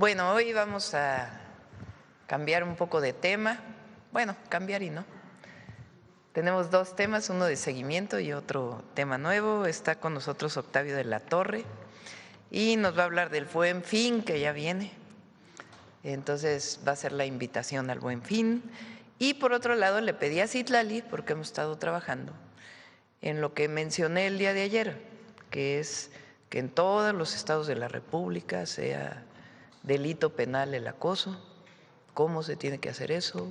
Bueno, hoy vamos a cambiar un poco de tema. Bueno, cambiar y no. Tenemos dos temas, uno de seguimiento y otro tema nuevo. Está con nosotros Octavio de la Torre y nos va a hablar del Buen Fin, que ya viene. Entonces va a ser la invitación al Buen Fin. Y por otro lado le pedí a Citlali, porque hemos estado trabajando en lo que mencioné el día de ayer, que es que en todos los estados de la República sea delito penal el acoso, cómo se tiene que hacer eso,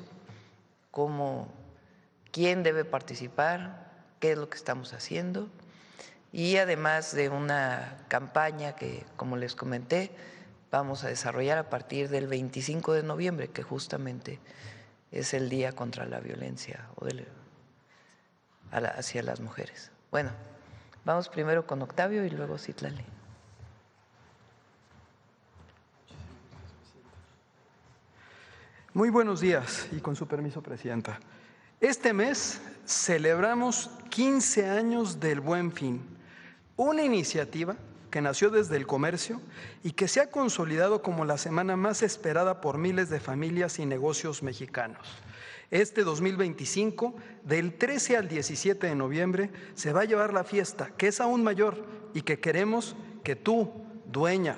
quién debe participar, qué es lo que estamos haciendo, y además de una campaña que, como les comenté, vamos a desarrollar a partir del 25 de noviembre, que justamente es el Día contra la Violencia hacia las mujeres. Bueno, vamos primero con Octavio y luego Citlali. Muy buenos días y con su permiso, Presidenta. Este mes celebramos 15 años del Buen Fin, una iniciativa que nació desde el comercio y que se ha consolidado como la semana más esperada por miles de familias y negocios mexicanos. Este 2025, del 13 al 17 de noviembre, se va a llevar la fiesta, que es aún mayor y que queremos que tú, dueño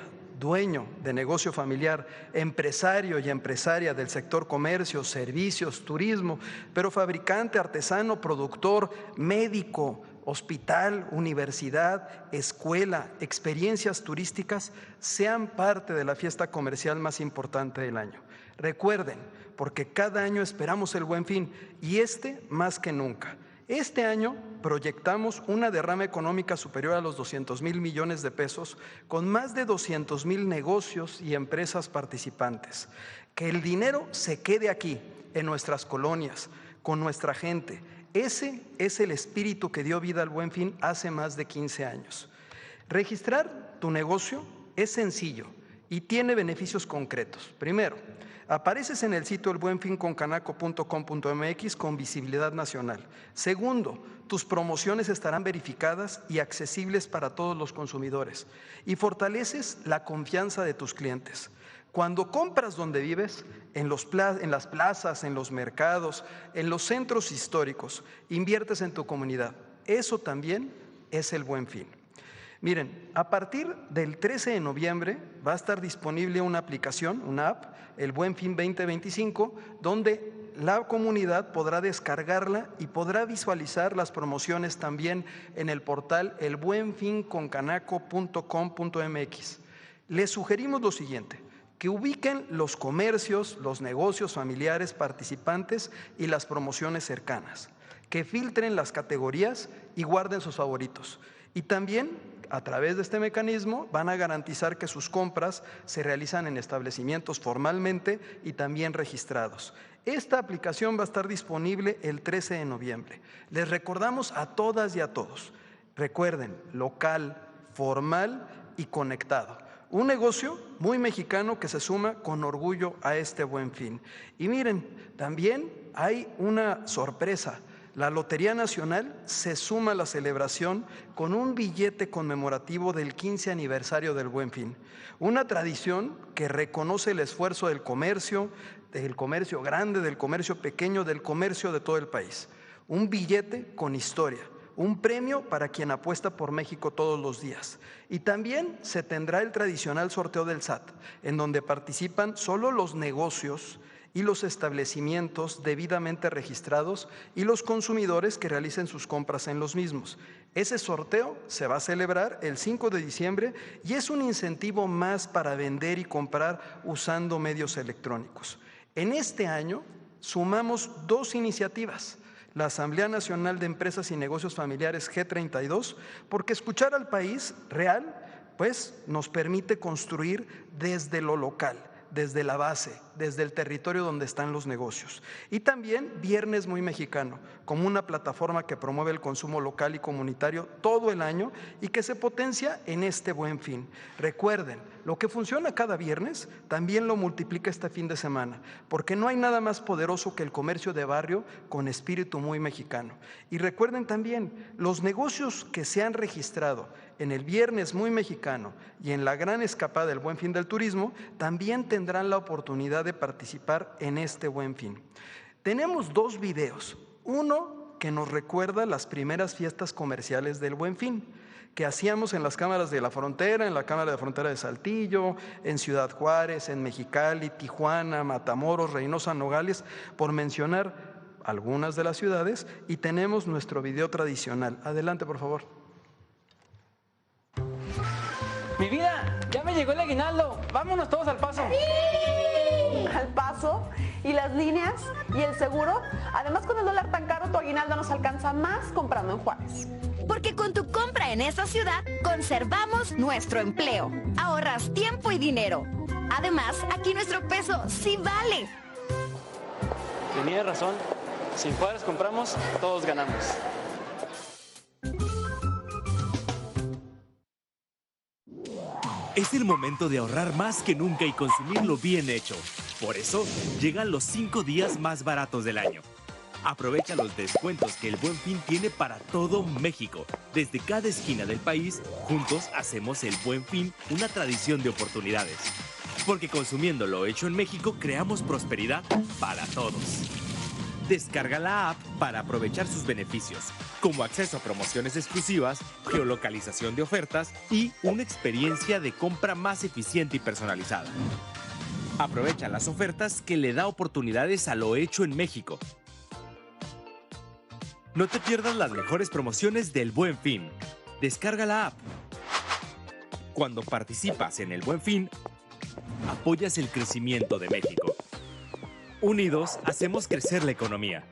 de negocio familiar, empresario y empresaria del sector comercio, servicios, turismo, pero fabricante, artesano, productor, médico, hospital, universidad, escuela, experiencias turísticas, sean parte de la fiesta comercial más importante del año. Recuerden, porque cada año esperamos el Buen Fin y este más que nunca. Este año proyectamos una derrama económica superior a los 200,000 millones de pesos con más de 200,000 negocios y empresas participantes. Que el dinero se quede aquí, en nuestras colonias, con nuestra gente. Ese es el espíritu que dio vida al Buen Fin hace más de 15 años. Registrar tu negocio es sencillo y tiene beneficios concretos. Primero, apareces en el sitio elbuenfinconcanaco.com.mx con visibilidad nacional. Segundo, tus promociones estarán verificadas y accesibles para todos los consumidores. Y fortaleces la confianza de tus clientes. Cuando compras donde vives, en las plazas, en los mercados, en los centros históricos, inviertes en tu comunidad. Eso también es el Buen Fin. Miren, a partir del 13 de noviembre va a estar disponible una aplicación, una app, el Buen Fin 2025, donde la comunidad podrá descargarla y podrá visualizar las promociones también en el portal elbuenfinconcanaco.com.mx. Les sugerimos lo siguiente: que ubiquen los comercios, los negocios familiares participantes y las promociones cercanas, que filtren las categorías y guarden sus favoritos. Y también, a través de este mecanismo, van a garantizar que sus compras se realizan en establecimientos formalmente y también registrados. Esta aplicación va a estar disponible el 13 de noviembre. Les recordamos a todas y a todos, recuerden, local, formal y conectado. Un negocio muy mexicano que se suma con orgullo a este Buen Fin. Y miren, también hay una sorpresa. La Lotería Nacional se suma a la celebración con un billete conmemorativo del 15 aniversario del Buen Fin. Una tradición que reconoce el esfuerzo del comercio grande, del comercio pequeño, del comercio de todo el país. Un billete con historia. Un premio para quien apuesta por México todos los días. Y también se tendrá el tradicional sorteo del SAT, en donde participan solo los negocios y los establecimientos debidamente registrados y los consumidores que realicen sus compras en los mismos. Ese sorteo se va a celebrar el 5 de diciembre y es un incentivo más para vender y comprar usando medios electrónicos. En este año sumamos dos iniciativas: la Asamblea Nacional de Empresas y Negocios Familiares G32, porque escuchar al país real, pues nos permite construir desde lo local, desde la base, desde el territorio donde están los negocios. Y también Viernes Muy Mexicano, como una plataforma que promueve el consumo local y comunitario todo el año y que se potencia en este Buen Fin. Recuerden, lo que funciona cada viernes también lo multiplica este fin de semana, porque no hay nada más poderoso que el comercio de barrio con espíritu muy mexicano. Y recuerden también, los negocios que se han registrado en el Viernes Muy Mexicano y en la gran escapada del Buen Fin del Turismo, también tendrán la oportunidad de participar en este Buen Fin. Tenemos 2 videos, uno que nos recuerda las primeras fiestas comerciales del Buen Fin, que hacíamos en las cámaras de la frontera, en la Cámara de Frontera de Saltillo, en Ciudad Juárez, en Mexicali, Tijuana, Matamoros, Reynosa, Nogales, por mencionar algunas de las ciudades, y tenemos nuestro video tradicional. Adelante, por favor. Mi vida, ya me llegó el aguinaldo. Vámonos todos al Paso. ¡Sí! Al Paso. Y las líneas y el seguro. Además, con el dólar tan caro, tu aguinaldo nos alcanza más comprando en Juárez. Porque con tu compra en esa ciudad, conservamos nuestro empleo. Ahorras tiempo y dinero. Además, aquí nuestro peso sí vale. Tenía razón. Si en Juárez compramos, todos ganamos. Es el momento de ahorrar más que nunca y consumirlo bien hecho. Por eso, llegan los 5 días más baratos del año. Aprovecha los descuentos que el Buen Fin tiene para todo México. Desde cada esquina del país, juntos hacemos el Buen Fin una tradición de oportunidades. Porque consumiendo lo hecho en México, creamos prosperidad para todos. Descarga la app para aprovechar sus beneficios, como acceso a promociones exclusivas, geolocalización de ofertas y una experiencia de compra más eficiente y personalizada. Aprovecha las ofertas que le da oportunidades a lo hecho en México. No te pierdas las mejores promociones del Buen Fin. Descarga la app. Cuando participas en el Buen Fin, apoyas el crecimiento de México. Unidos, hacemos crecer la economía.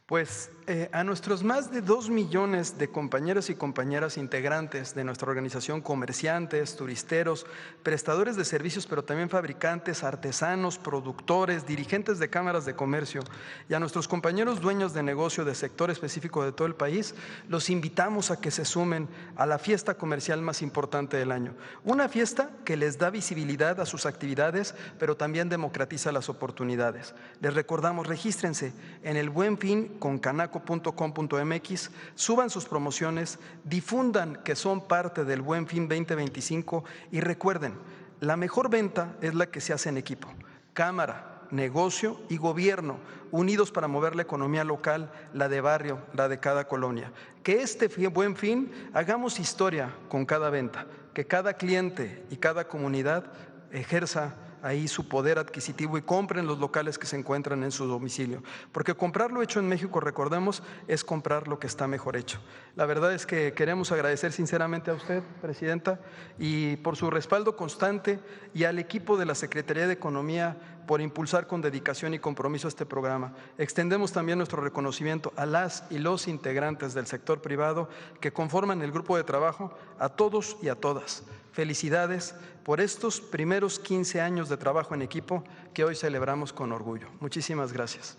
Pues a nuestros más de 2 millones de compañeros y compañeras integrantes de nuestra organización, comerciantes, turisteros, prestadores de servicios, pero también fabricantes, artesanos, productores, dirigentes de cámaras de comercio, y a nuestros compañeros dueños de negocio de sector específico de todo el país, los invitamos a que se sumen a la fiesta comercial más importante del año. Una fiesta que les da visibilidad a sus actividades, pero también democratiza las oportunidades. Les recordamos, regístrense en el Buen Fin con canaco.com.mx, suban sus promociones, difundan que son parte del Buen Fin 2025 y recuerden, la mejor venta es la que se hace en equipo. Cámara, negocio y gobierno, unidos para mover la economía local, la de barrio, la de cada colonia. Que este Buen Fin hagamos historia con cada venta, que cada cliente y cada comunidad ejerza ahí su poder adquisitivo y compren los locales que se encuentran en su domicilio. Porque comprar lo hecho en México, recordemos, es comprar lo que está mejor hecho. La verdad es que queremos agradecer sinceramente a usted, Presidenta, y por su respaldo constante, y al equipo de la Secretaría de Economía por impulsar con dedicación y compromiso este programa. Extendemos también nuestro reconocimiento a las y los integrantes del sector privado que conforman el grupo de trabajo, a todos y a todas. Felicidades por estos primeros 15 años de trabajo en equipo que hoy celebramos con orgullo. Muchísimas gracias.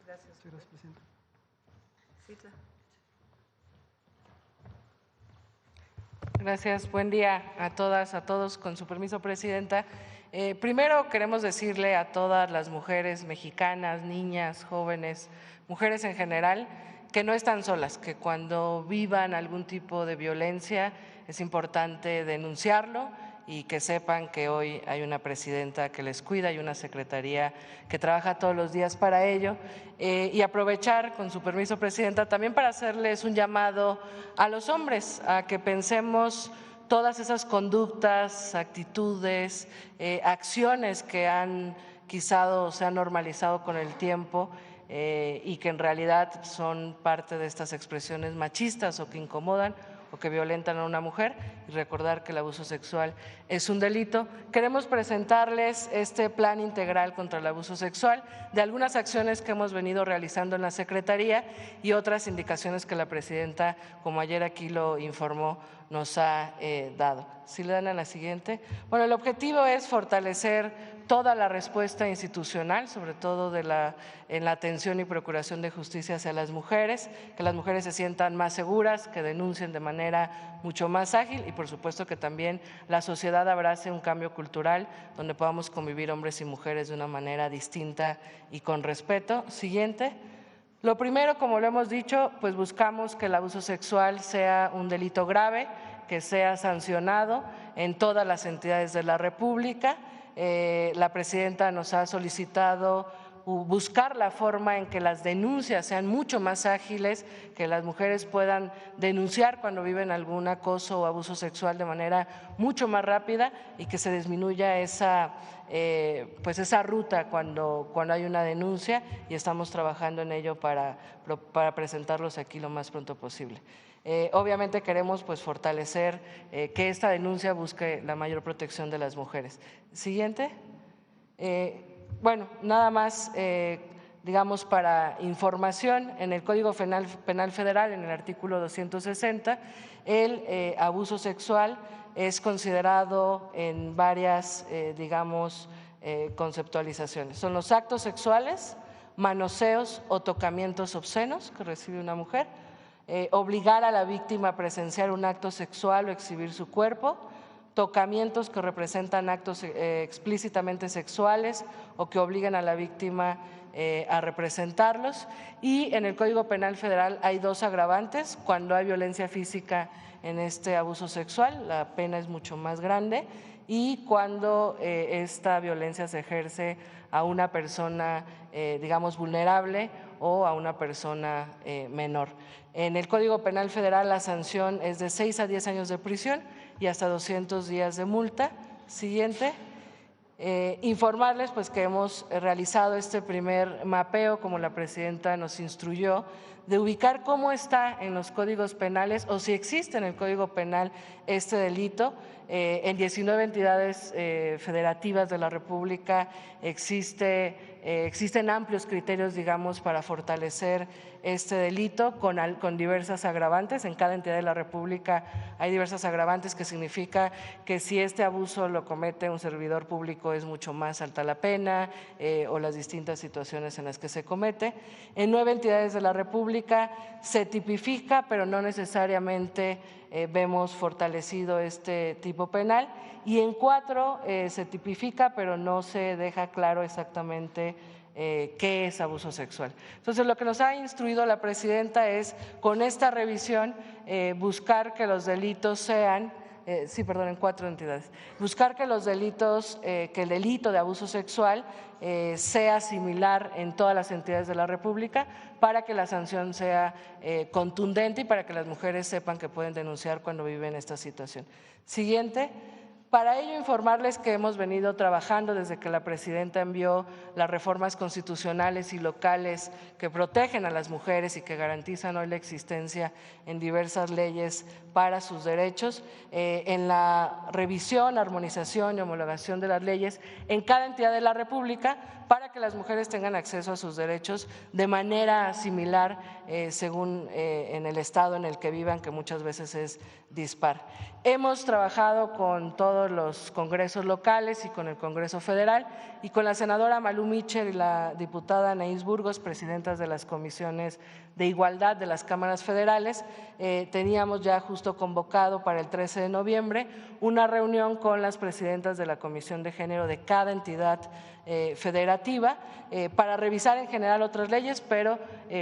Gracias. Gracias, Presidenta. Gracias, buen día a todas, a todos. Con su permiso, Presidenta. Primero queremos decirle a todas las mujeres mexicanas, niñas, jóvenes, mujeres en general, que no están solas, que cuando vivan algún tipo de violencia es importante denunciarlo y que sepan que hoy hay una presidenta que les cuida y una secretaría que trabaja todos los días para ello. Y aprovechar, con su permiso, Presidenta, también para hacerles un llamado a los hombres, a que pensemos todas esas conductas, actitudes, acciones que han quizá se han normalizado con el tiempo y que en realidad son parte de estas expresiones machistas o que incomodan o que violentan a una mujer, y recordar que el abuso sexual es un delito. Queremos presentarles este plan integral contra el abuso sexual, de algunas acciones que hemos venido realizando en la Secretaría y otras indicaciones que la Presidenta, como ayer aquí lo informó, nos ha dado. Si le dan a la siguiente. Bueno, el objetivo es fortalecer toda la respuesta institucional, sobre todo en la atención y procuración de justicia hacia las mujeres, que las mujeres se sientan más seguras, que denuncien de manera mucho más ágil y por supuesto que también la sociedad abrace un cambio cultural donde podamos convivir hombres y mujeres de una manera distinta y con respeto. Siguiente. Lo primero, como lo hemos dicho, pues buscamos que el abuso sexual sea un delito grave, que sea sancionado en todas las entidades de la República. La presidenta nos ha solicitado buscar la forma en que las denuncias sean mucho más ágiles, que las mujeres puedan denunciar cuando viven algún acoso o abuso sexual de manera mucho más rápida y que se disminuya esa ruta cuando hay una denuncia, y estamos trabajando en ello para presentarlos aquí lo más pronto posible. Obviamente queremos fortalecer que esta denuncia busque la mayor protección de las mujeres. Siguiente. Bueno, nada más, digamos, para información, en el Código Penal Federal, en el artículo 260, el abuso sexual es considerado en varias, conceptualizaciones. Son los actos sexuales, manoseos o tocamientos obscenos que recibe una mujer, obligar a la víctima a presenciar un acto sexual o exhibir su cuerpo, tocamientos que representan actos explícitamente sexuales o que obligan a la víctima a representarlos. Y en el Código Penal Federal hay dos agravantes: cuando hay violencia física en este abuso sexual, la pena es mucho más grande, y cuando esta violencia se ejerce a una persona, vulnerable o a una persona menor. En el Código Penal Federal la sanción es de 6 a 10 años de prisión y hasta 200 días de multa. Siguiente. Informarles que hemos realizado este primer mapeo, como la presidenta nos instruyó, de ubicar cómo está en los códigos penales o si existe en el Código Penal este delito. En 19 entidades federativas de la República existen amplios criterios, para fortalecer este delito con diversas agravantes. En cada entidad de la República hay diversas agravantes, que significa que si este abuso lo comete un servidor público es mucho más alta la pena, o las distintas situaciones en las que se comete. En 9 entidades de la República se tipifica, pero no necesariamente vemos fortalecido este tipo penal, y en 4 se tipifica, pero no se deja claro exactamente qué es abuso sexual. Entonces, lo que nos ha instruido la presidenta es, con esta revisión, buscar que los delitos sean, en 4 entidades, buscar que los delitos, que el delito de abuso sexual sea similar en todas las entidades de la República, para que la sanción sea contundente y para que las mujeres sepan que pueden denunciar cuando viven esta situación. Siguiente. Para ello, informarles que hemos venido trabajando desde que la presidenta envió las reformas constitucionales y locales que protegen a las mujeres y que garantizan hoy la existencia en diversas leyes para sus derechos, en la revisión, armonización y homologación de las leyes en cada entidad de la República, para que las mujeres tengan acceso a sus derechos de manera similar según en el estado en el que vivan, que muchas veces es dispar. Hemos trabajado con todos los congresos locales y con el Congreso Federal, y con la senadora Malú Michel y la diputada Anaís Burgos, presidentas de las comisiones de igualdad de las cámaras federales. Teníamos ya justo convocado para el 13 de noviembre una reunión con las presidentas de la Comisión de Género de cada entidad federativa para revisar en general otras leyes, pero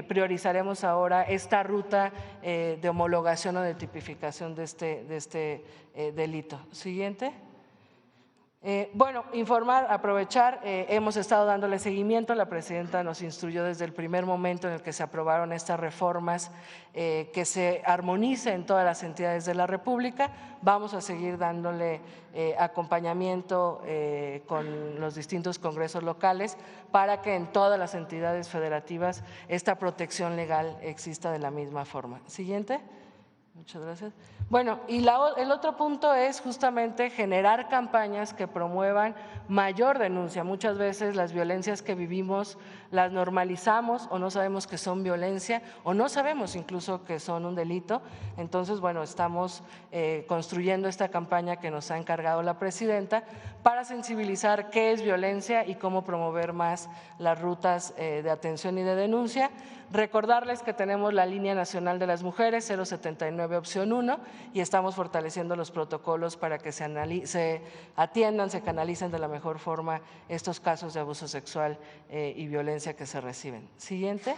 priorizaremos ahora esta ruta de homologación o de tipificación de este delito. Siguiente. Aprovechar, hemos estado dándole seguimiento. La presidenta nos instruyó desde el primer momento en el que se aprobaron estas reformas que se armonice en todas las entidades de la República. Vamos a seguir dándole acompañamiento con los distintos congresos locales para que en todas las entidades federativas esta protección legal exista de la misma forma. Siguiente. Muchas gracias. Y el otro punto es justamente generar campañas que promuevan mayor denuncia. Muchas veces las violencias que vivimos las normalizamos o no sabemos que son violencia o no sabemos incluso que son un delito. Entonces, estamos construyendo esta campaña que nos ha encargado la presidenta para sensibilizar qué es violencia y cómo promover más las rutas de atención y de denuncia. Recordarles que tenemos la Línea Nacional de las Mujeres 079 opción 1 y estamos fortaleciendo los protocolos para que se atiendan, se canalicen de la mejor forma estos casos de abuso sexual y violencia que se reciben. Siguiente.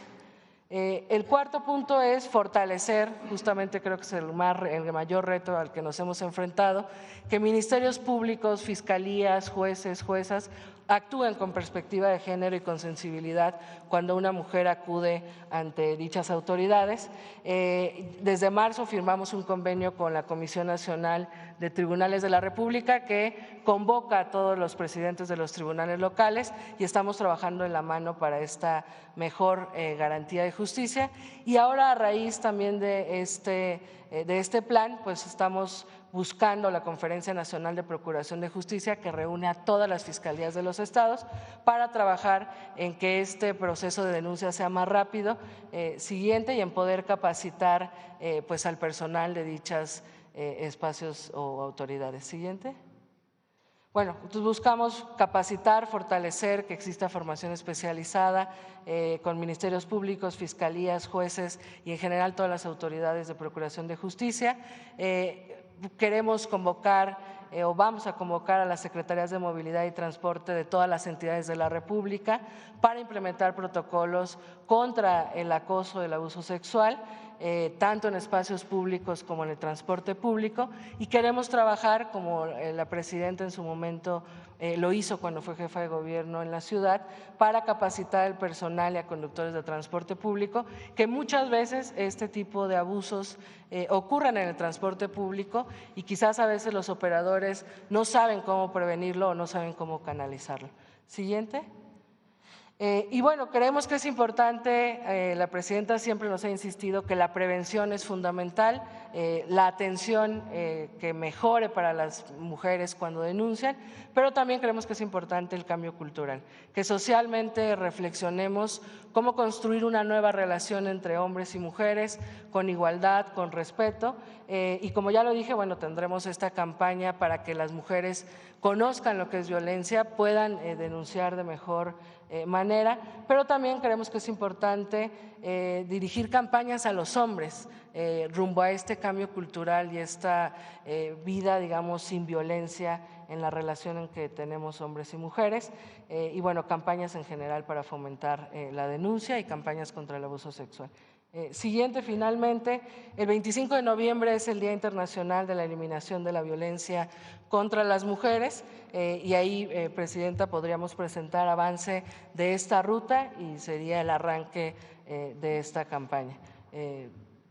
El cuarto punto es fortalecer, justamente creo que es el mayor reto al que nos hemos enfrentado, que ministerios públicos, fiscalías, jueces, juezas actúen con perspectiva de género y con sensibilidad cuando una mujer acude ante dichas autoridades. Desde marzo firmamos un convenio con la Comisión Nacional de Tribunales de la República que convoca a todos los presidentes de los tribunales locales y estamos trabajando en la mano para esta mejor garantía de justicia. Y ahora, a raíz también de este plan, pues estamos buscando la Conferencia Nacional de Procuración de Justicia que reúne a todas las fiscalías de los estados para trabajar en que este proceso de denuncia sea más rápido, siguiente, y en poder capacitar pues al personal de dichos espacios o autoridades. Siguiente. Bueno, entonces buscamos capacitar, fortalecer, que exista formación especializada con ministerios públicos, fiscalías, jueces y en general todas las autoridades de procuración de justicia. Queremos convocar o vamos a convocar a las secretarías de movilidad y transporte de todas las entidades de la República para implementar protocolos contra el acoso, el abuso sexual, tanto en espacios públicos como en el transporte público, y queremos trabajar, como la presidenta en su momento lo hizo cuando fue jefa de gobierno en la ciudad, para capacitar al personal y a conductores de transporte público, que muchas veces este tipo de abusos ocurren en el transporte público y quizás a veces los operadores no saben cómo prevenirlo o no saben cómo canalizarlo. Siguiente. Y bueno, creemos que es importante, la presidenta siempre nos ha insistido que la prevención es fundamental, la atención que mejore para las mujeres cuando denuncian, pero también creemos que es importante el cambio cultural, que socialmente reflexionemos cómo construir una nueva relación entre hombres y mujeres con igualdad, con respeto, y como ya lo dije, bueno, tendremos esta campaña para que las mujeres conozcan lo que es violencia, puedan denunciar de mejor manera, pero también creemos que es importante dirigir campañas a los hombres rumbo a este cambio cultural y esta vida, digamos, sin violencia en la relación en que tenemos hombres y mujeres, y bueno, campañas en general para fomentar la denuncia y campañas contra el abuso sexual. Siguiente, finalmente, el 25 de noviembre es el Día Internacional de la Eliminación de la Violencia contra las Mujeres y ahí, Presidenta, podríamos presentar avance de esta ruta y sería el arranque de esta campaña.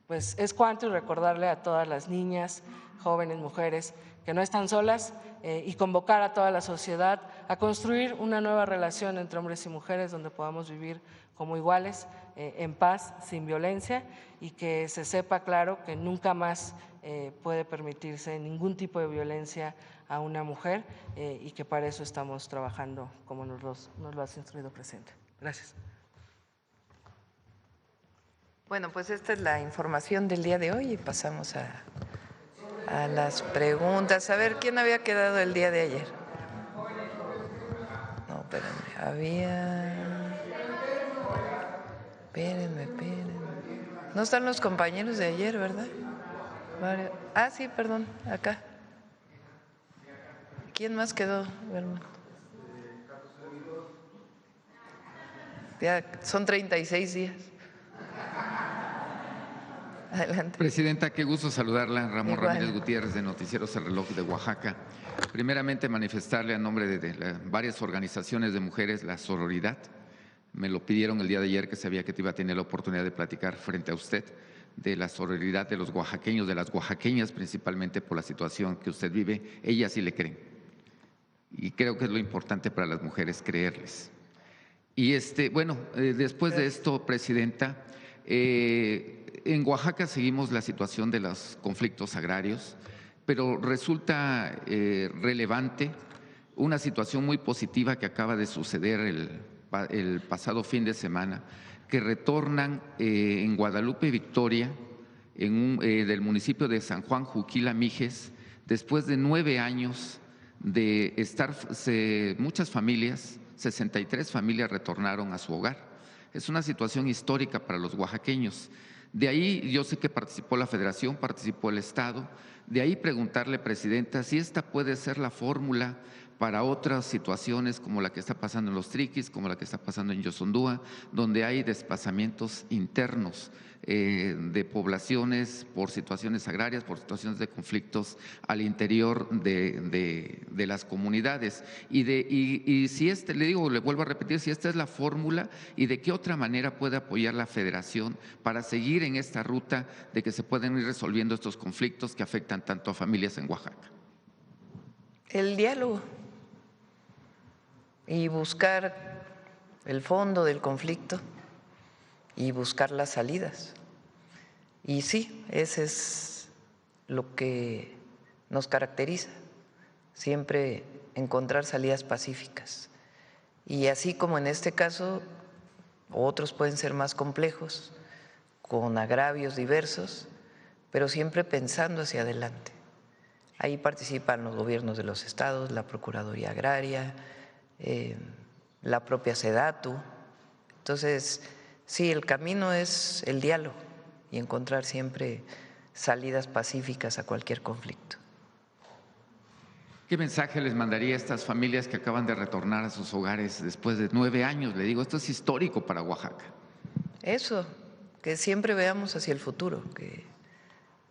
Pues es cuanto, y recordarle a todas las niñas, jóvenes, mujeres que no están solas y convocar a toda la sociedad a construir una nueva relación entre hombres y mujeres donde podamos vivir como iguales, en paz, sin violencia, y que se sepa claro que nunca más puede permitirse ningún tipo de violencia a una mujer y que para eso estamos trabajando como nos lo has instruido, Presidente. Gracias. Bueno, pues esta es la información del día de hoy y pasamos a las preguntas. A ver, ¿quién había quedado el día de ayer? No, espérenme, Espérenme. No están los compañeros de ayer, ¿verdad? Ah, sí, perdón, acá. ¿Quién más quedó? Ya son 36 días. Adelante. Presidenta, qué gusto saludarla. Ramón Ramírez Gutiérrez, de Noticieros El Reloj de Oaxaca. Primeramente, manifestarle a nombre de varias organizaciones de mujeres la sororidad. Me lo pidieron el día de ayer, que sabía que te iba a tener la oportunidad de platicar frente a usted de la sororidad de los oaxaqueños, de las oaxaqueñas, principalmente por la situación que usted vive. Ellas sí le creen. Y creo que es lo importante para las mujeres, creerles. Y bueno, después de esto, Presidenta, en Oaxaca seguimos la situación de los conflictos agrarios, pero resulta relevante una situación muy positiva que acaba de suceder el pasado fin de semana, que retornan en Guadalupe Victoria, del municipio de San Juan Juquila Mijes, después de 9 años de estar, muchas familias, 63 familias retornaron a su hogar. Es una situación histórica para los oaxaqueños. De ahí yo sé que participó la Federación, participó el Estado, De ahí preguntarle, Presidenta, si esta puede ser la fórmula para otras situaciones como la que está pasando en los Triquis, como la que está pasando en Yosondúa, donde hay desplazamientos internos de poblaciones por situaciones agrarias, por situaciones de conflictos al interior de las comunidades. Y si le digo, le vuelvo a repetir, si esta es la fórmula y de qué otra manera puede apoyar la Federación para seguir en esta ruta de que se pueden ir resolviendo estos conflictos que afectan tanto a familias en Oaxaca. El diálogo y buscar el fondo del conflicto y buscar las salidas. Y sí, ese es lo que nos caracteriza, siempre encontrar salidas pacíficas. Y así como en este caso, otros pueden ser más complejos, con agravios diversos, pero siempre pensando hacia adelante. Ahí participan los gobiernos de los estados, la Procuraduría Agraria, la propia SEDATU. Entonces, sí, el camino es el diálogo y encontrar siempre salidas pacíficas a cualquier conflicto. ¿Qué mensaje les mandaría a estas familias que acaban de retornar a sus hogares después de 9 años? Le digo, esto es histórico para Oaxaca. Eso, que siempre veamos hacia el futuro, que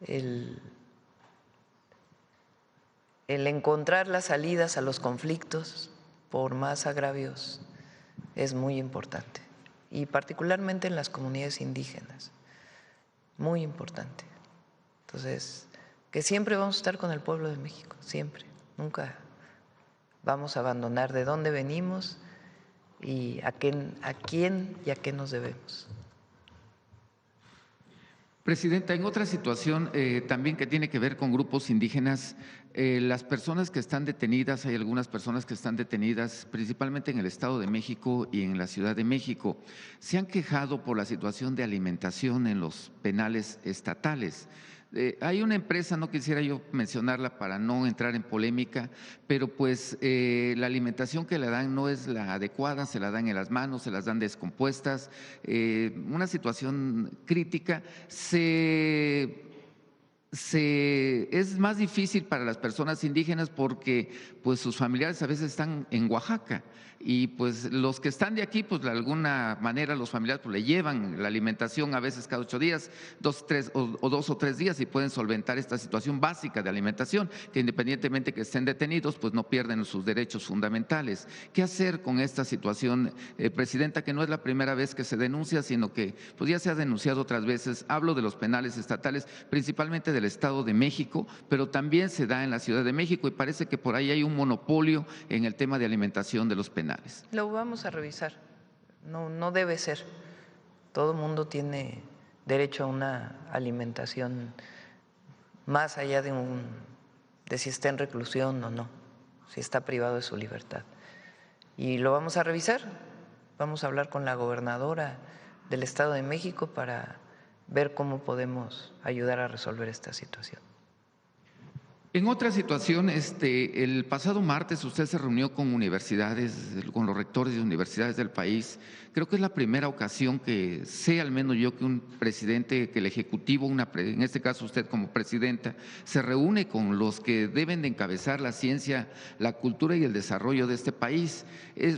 el encontrar las salidas a los conflictos, por más agravios, es muy importante. Y particularmente en las comunidades indígenas, muy importante. Entonces, que siempre vamos a estar con el pueblo de México, siempre, nunca vamos a abandonar de dónde venimos y a quién y a qué nos debemos. Presidenta, en otra situación también que tiene que ver con grupos indígenas, las personas que están detenidas, hay algunas personas que están detenidas principalmente en el Estado de México y en la Ciudad de México, se han quejado por la situación de alimentación en los penales estatales. Hay una empresa, no quisiera yo mencionarla para no entrar en polémica, pero pues la alimentación que le dan no es la adecuada, se la dan en las manos, se las dan descompuestas, una situación crítica. Es más difícil para las personas indígenas porque pues sus familiares a veces están en Oaxaca y pues los que están de aquí pues de alguna manera los familiares pues le llevan la alimentación a veces cada 8 días, 2 o 3 días y pueden solventar esta situación básica de alimentación que independientemente que estén detenidos pues no pierden sus derechos fundamentales. ¿Qué hacer con esta situación, Presidenta, que no es la primera vez que se denuncia sino que pues ya se ha denunciado otras veces? Hablo de los penales estatales, principalmente del Estado de México, pero también se da en la Ciudad de México y parece que por ahí hay un monopolio en el tema de alimentación de los penales. Lo vamos a revisar, no debe ser. Todo mundo tiene derecho a una alimentación más allá de si está en reclusión o no, si está privado de su libertad. Y lo vamos a revisar, vamos a hablar con la gobernadora del Estado de México para ver cómo podemos ayudar a resolver esta situación. En otra situación, el pasado martes usted se reunió con universidades, con los rectores de universidades del país. Creo que es la primera ocasión que sé, al menos yo, que un presidente, que el Ejecutivo, en este caso usted como presidenta, se reúne con los que deben de encabezar la ciencia, la cultura y el desarrollo de este país.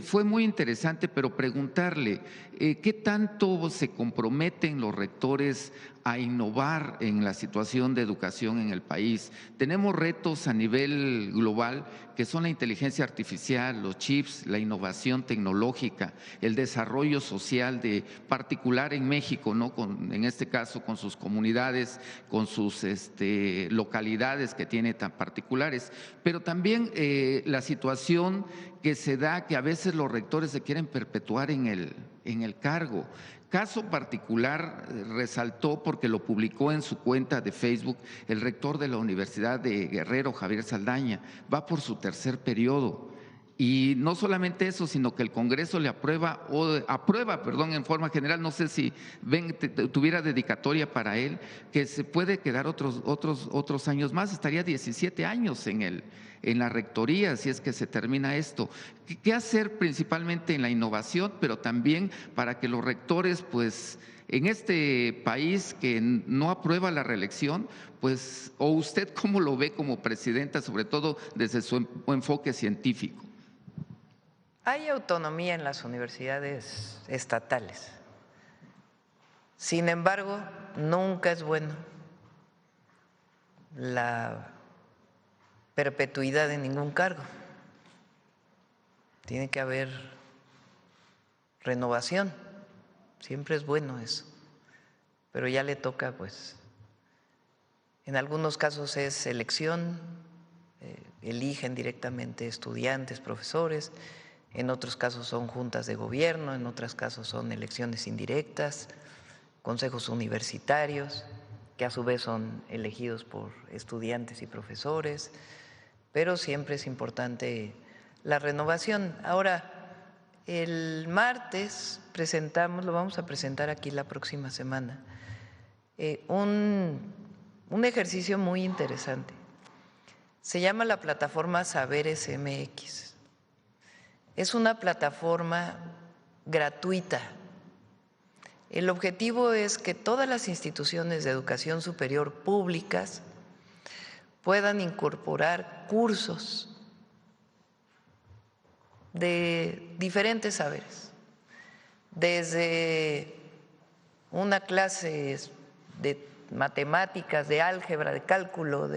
Fue muy interesante, pero preguntarle, ¿qué tanto se comprometen los rectores a innovar en la situación de educación en el país? Tenemos retos a nivel global que son la inteligencia artificial, los chips, la innovación tecnológica, el desarrollo social de particular en México, ¿no? En este caso con sus comunidades, con sus localidades que tiene tan particulares, pero también la situación que se da que a veces los rectores se quieren perpetuar en el cargo. Caso particular resaltó porque lo publicó en su cuenta de Facebook el rector de la Universidad de Guerrero, Javier Saldaña, va por su 3er periodo. Y no solamente eso, sino que el Congreso le aprueba en forma general, no sé si tuviera dedicatoria para él, que se puede quedar otros años más, estaría 17 años en la rectoría si es que se termina esto. ¿Qué hacer principalmente en la innovación, pero también para que los rectores pues En este país que no aprueba la reelección, pues, ¿o usted cómo lo ve como presidenta, sobre todo desde su enfoque científico? Hay autonomía en las universidades estatales. Sin embargo, nunca es bueno la perpetuidad de ningún cargo. Tiene que haber renovación. Siempre es bueno eso. Pero ya le toca, pues, en algunos casos es elección, eligen directamente estudiantes, profesores, en otros casos son juntas de gobierno, en otros casos son elecciones indirectas, consejos universitarios, que a su vez son elegidos por estudiantes y profesores, pero siempre es importante la renovación. Ahora, el martes presentamos, lo vamos a presentar aquí la próxima semana, un ejercicio muy interesante. Se llama la plataforma Saberes MX. Es una plataforma gratuita. El objetivo es que todas las instituciones de educación superior públicas puedan incorporar cursos de diferentes saberes, desde una clase de matemáticas, de álgebra, de cálculo,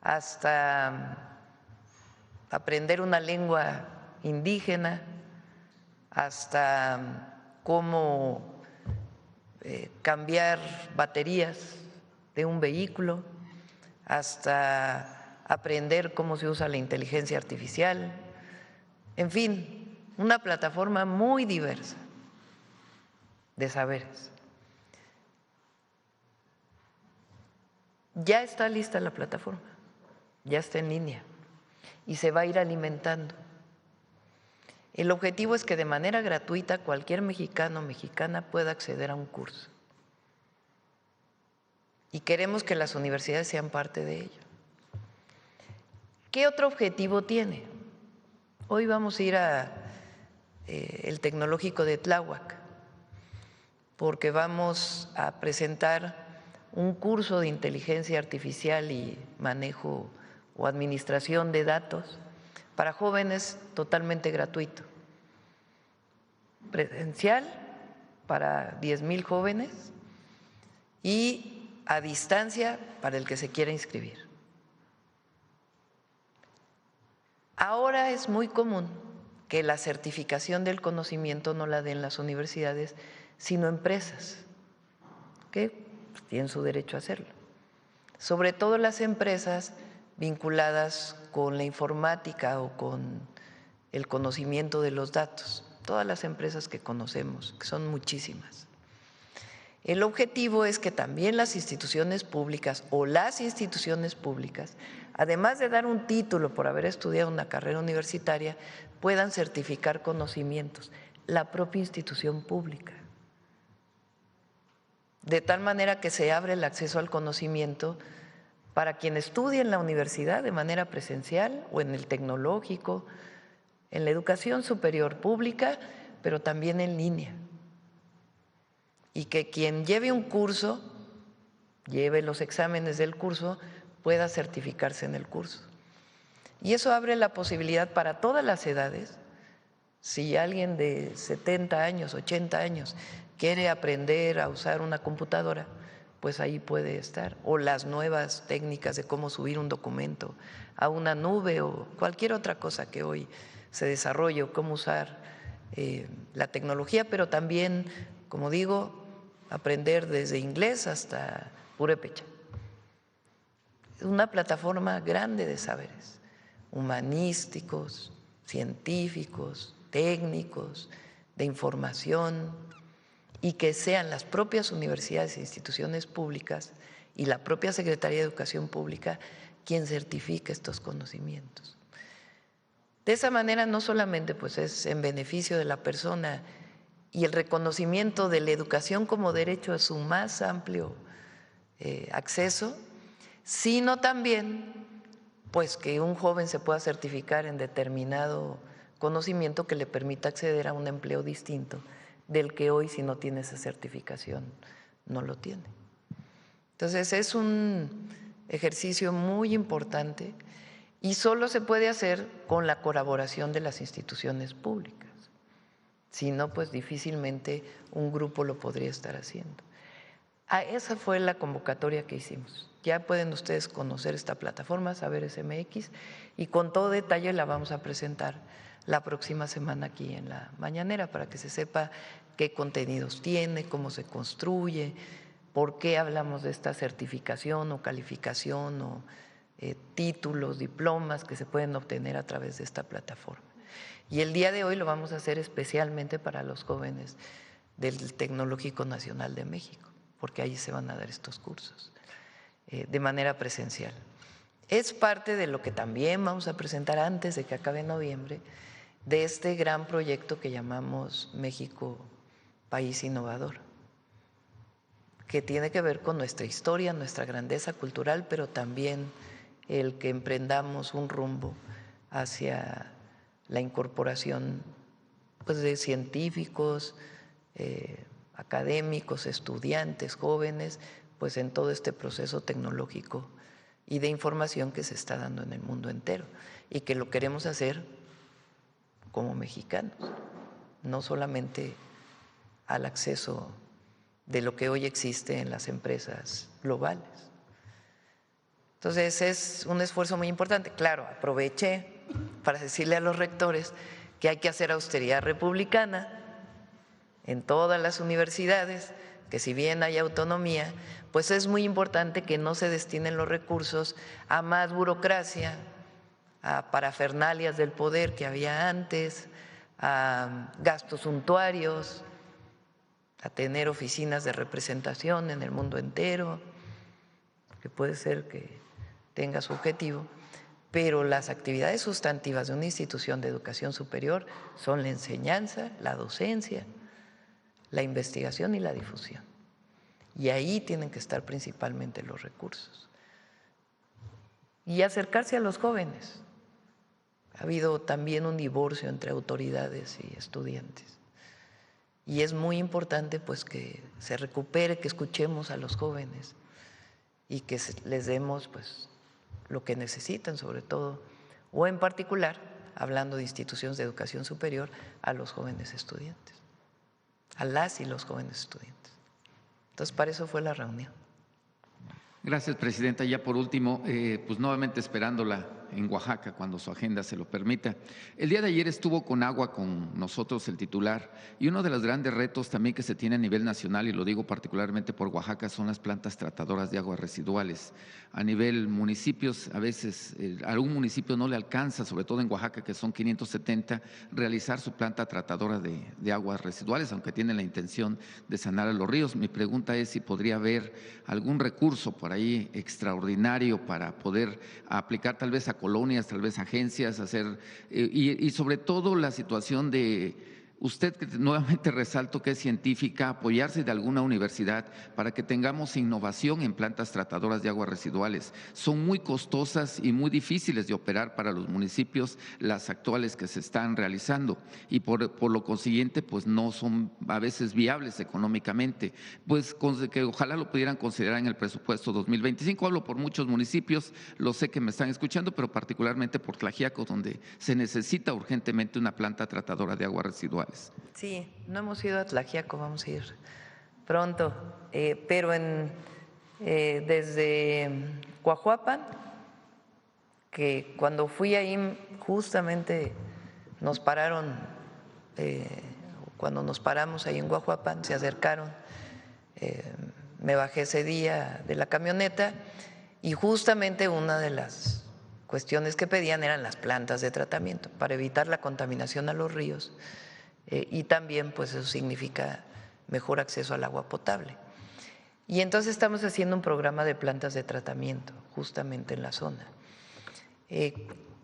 hasta aprender una lengua indígena, hasta cómo cambiar baterías de un vehículo, hasta aprender cómo se usa la inteligencia artificial. En fin, una plataforma muy diversa de saberes. Ya está lista la plataforma, ya está en línea y se va a ir alimentando. El objetivo es que de manera gratuita cualquier mexicano o mexicana pueda acceder a un curso. Y queremos que las universidades sean parte de ello. ¿Qué otro objetivo tiene? Hoy vamos a ir el Tecnológico de Tláhuac, porque vamos a presentar un curso de inteligencia artificial y manejo o administración de datos para jóvenes totalmente gratuito. Presencial para 10,000 jóvenes y a distancia para el que se quiera inscribir. Ahora es muy común que la certificación del conocimiento no la den las universidades, sino empresas, que tienen su derecho a hacerlo. Sobre todo las empresas vinculadas con la informática o con el conocimiento de los datos, todas las empresas que conocemos, que son muchísimas. El objetivo es que también las instituciones públicas o las instituciones públicas, además de dar un título por haber estudiado una carrera universitaria, puedan certificar conocimientos, la propia institución pública. De tal manera que se abre el acceso al conocimiento para quien estudie en la universidad de manera presencial o en el tecnológico, en la educación superior pública, pero también en línea. Y que quien lleve un curso, lleve los exámenes del curso, pueda certificarse en el curso. Y eso abre la posibilidad para todas las edades. Si alguien de 70 años, 80 años quiere aprender a usar una computadora, pues ahí puede estar. O las nuevas técnicas de cómo subir un documento a una nube o cualquier otra cosa que hoy se desarrolle, o cómo usar la tecnología, pero también, como digo, aprender desde inglés hasta purépecha. Es una plataforma grande de saberes, humanísticos, científicos, técnicos, de información, y que sean las propias universidades e instituciones públicas y la propia Secretaría de Educación Pública quien certifique estos conocimientos. De esa manera no solamente pues es en beneficio de la persona y el reconocimiento de la educación como derecho a su más amplio acceso, sino también pues que un joven se pueda certificar en determinado conocimiento que le permita acceder a un empleo distinto del que hoy, si no tiene esa certificación, no lo tiene. Entonces es un ejercicio muy importante y solo se puede hacer con la colaboración de las instituciones públicas. Si no, pues difícilmente un grupo lo podría estar haciendo. Esa fue la convocatoria que hicimos. Ya pueden ustedes conocer esta plataforma, Saberes MX, y con todo detalle la vamos a presentar la próxima semana aquí en la mañanera para que se sepa qué contenidos tiene, cómo se construye, por qué hablamos de esta certificación o calificación o títulos, diplomas que se pueden obtener a través de esta plataforma. Y el día de hoy lo vamos a hacer especialmente para los jóvenes del Tecnológico Nacional de México, porque ahí se van a dar estos cursos de manera presencial. Es parte de lo que también vamos a presentar antes de que acabe noviembre, de este gran proyecto que llamamos México País Innovador, que tiene que ver con nuestra historia, nuestra grandeza cultural, pero también el que emprendamos un rumbo hacia la incorporación pues, de científicos, académicos, estudiantes, jóvenes, pues en todo este proceso tecnológico y de información que se está dando en el mundo entero y que lo queremos hacer como mexicanos, no solamente al acceso de lo que hoy existe en las empresas globales. Entonces es un esfuerzo muy importante. Claro, aproveché para decirle a los rectores que hay que hacer austeridad republicana en todas las universidades, que si bien hay autonomía, pues es muy importante que no se destinen los recursos a más burocracia, a parafernalias del poder que había antes, a gastos suntuarios, a tener oficinas de representación en el mundo entero, que puede ser que tenga su objetivo, pero las actividades sustantivas de una institución de educación superior son la enseñanza, la docencia, la investigación y la difusión. Y ahí tienen que estar principalmente los recursos. Y acercarse a los jóvenes. Ha habido también un divorcio entre autoridades y estudiantes. Y es muy importante pues que se recupere, que escuchemos a los jóvenes y que les demos pues lo que necesitan, sobre todo, o en particular, hablando de instituciones de educación superior, a los jóvenes estudiantes, a las y los jóvenes estudiantes. Entonces, para eso fue la reunión. Gracias, Presidenta. Ya por último, pues nuevamente esperándola en Oaxaca cuando su agenda se lo permita. El día de ayer estuvo con agua con nosotros el titular y uno de los grandes retos también que se tiene a nivel nacional, y lo digo particularmente por Oaxaca, son las plantas tratadoras de aguas residuales. A nivel municipios, a veces a algún municipio no le alcanza, sobre todo en Oaxaca, que son 570, realizar su planta tratadora de aguas residuales, aunque tienen la intención de sanar a los ríos. Mi pregunta es si podría haber algún recurso por ahí extraordinario para poder aplicar tal vez a colonias, tal vez agencias, hacer y sobre todo la situación de usted, que nuevamente resalto que es científica, apoyarse de alguna universidad para que tengamos innovación en plantas tratadoras de aguas residuales. Son muy costosas y muy difíciles de operar para los municipios las actuales que se están realizando y por lo consiguiente pues no son a veces viables económicamente. Pues que ojalá lo pudieran considerar en el presupuesto 2025. Hablo por muchos municipios, lo sé que me están escuchando, pero particularmente por Tlaxiaco, donde se necesita urgentemente una planta tratadora de aguas residuales. Sí, no hemos ido a Tlaxiaco, vamos a ir pronto, pero desde Coahuapan, que cuando fui ahí justamente nos pararon, cuando nos paramos ahí en Coahuapan, se acercaron, me bajé ese día de la camioneta y justamente una de las cuestiones que pedían eran las plantas de tratamiento para evitar la contaminación a los ríos. Y también pues eso significa mejor acceso al agua potable. Y entonces estamos haciendo un programa de plantas de tratamiento justamente en la zona.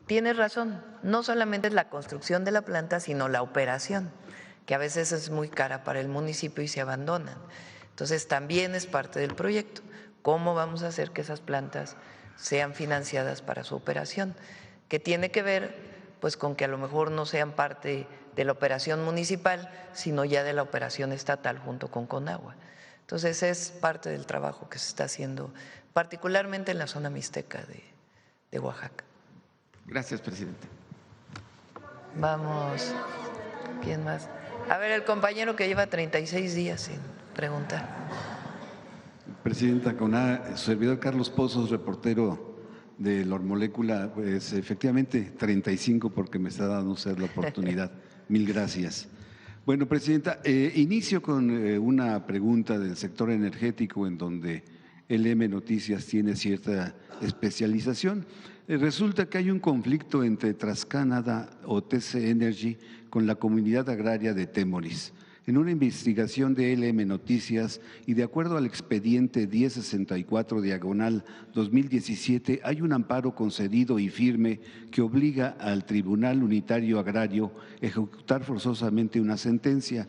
Tienes razón, no solamente es la construcción de la planta, sino la operación, que a veces es muy cara para el municipio y se abandonan. Entonces también es parte del proyecto. ¿Cómo vamos a hacer que esas plantas sean financiadas para su operación? Que tiene que ver pues con que a lo mejor no sean parte de la operación municipal, sino ya de la operación estatal junto con Conagua. Entonces es parte del trabajo que se está haciendo, particularmente en la zona mixteca de Oaxaca. Gracias, presidente. Vamos, ¿quién más? A ver, el compañero que lleva 36 días sin preguntar. Presidenta, con su servidor Carlos Pozos, reportero de la Molécula, pues efectivamente 35 porque me está dando usted la oportunidad. Mil gracias. Bueno, Presidenta, inicio con una pregunta del sector energético en donde LM Noticias tiene cierta especialización. Resulta que hay un conflicto entre TransCanada o TC Energy con la comunidad agraria de Temoris. En una investigación de LM Noticias y de acuerdo al expediente 1064/2017, hay un amparo concedido y firme que obliga al Tribunal Unitario Agrario a ejecutar forzosamente una sentencia.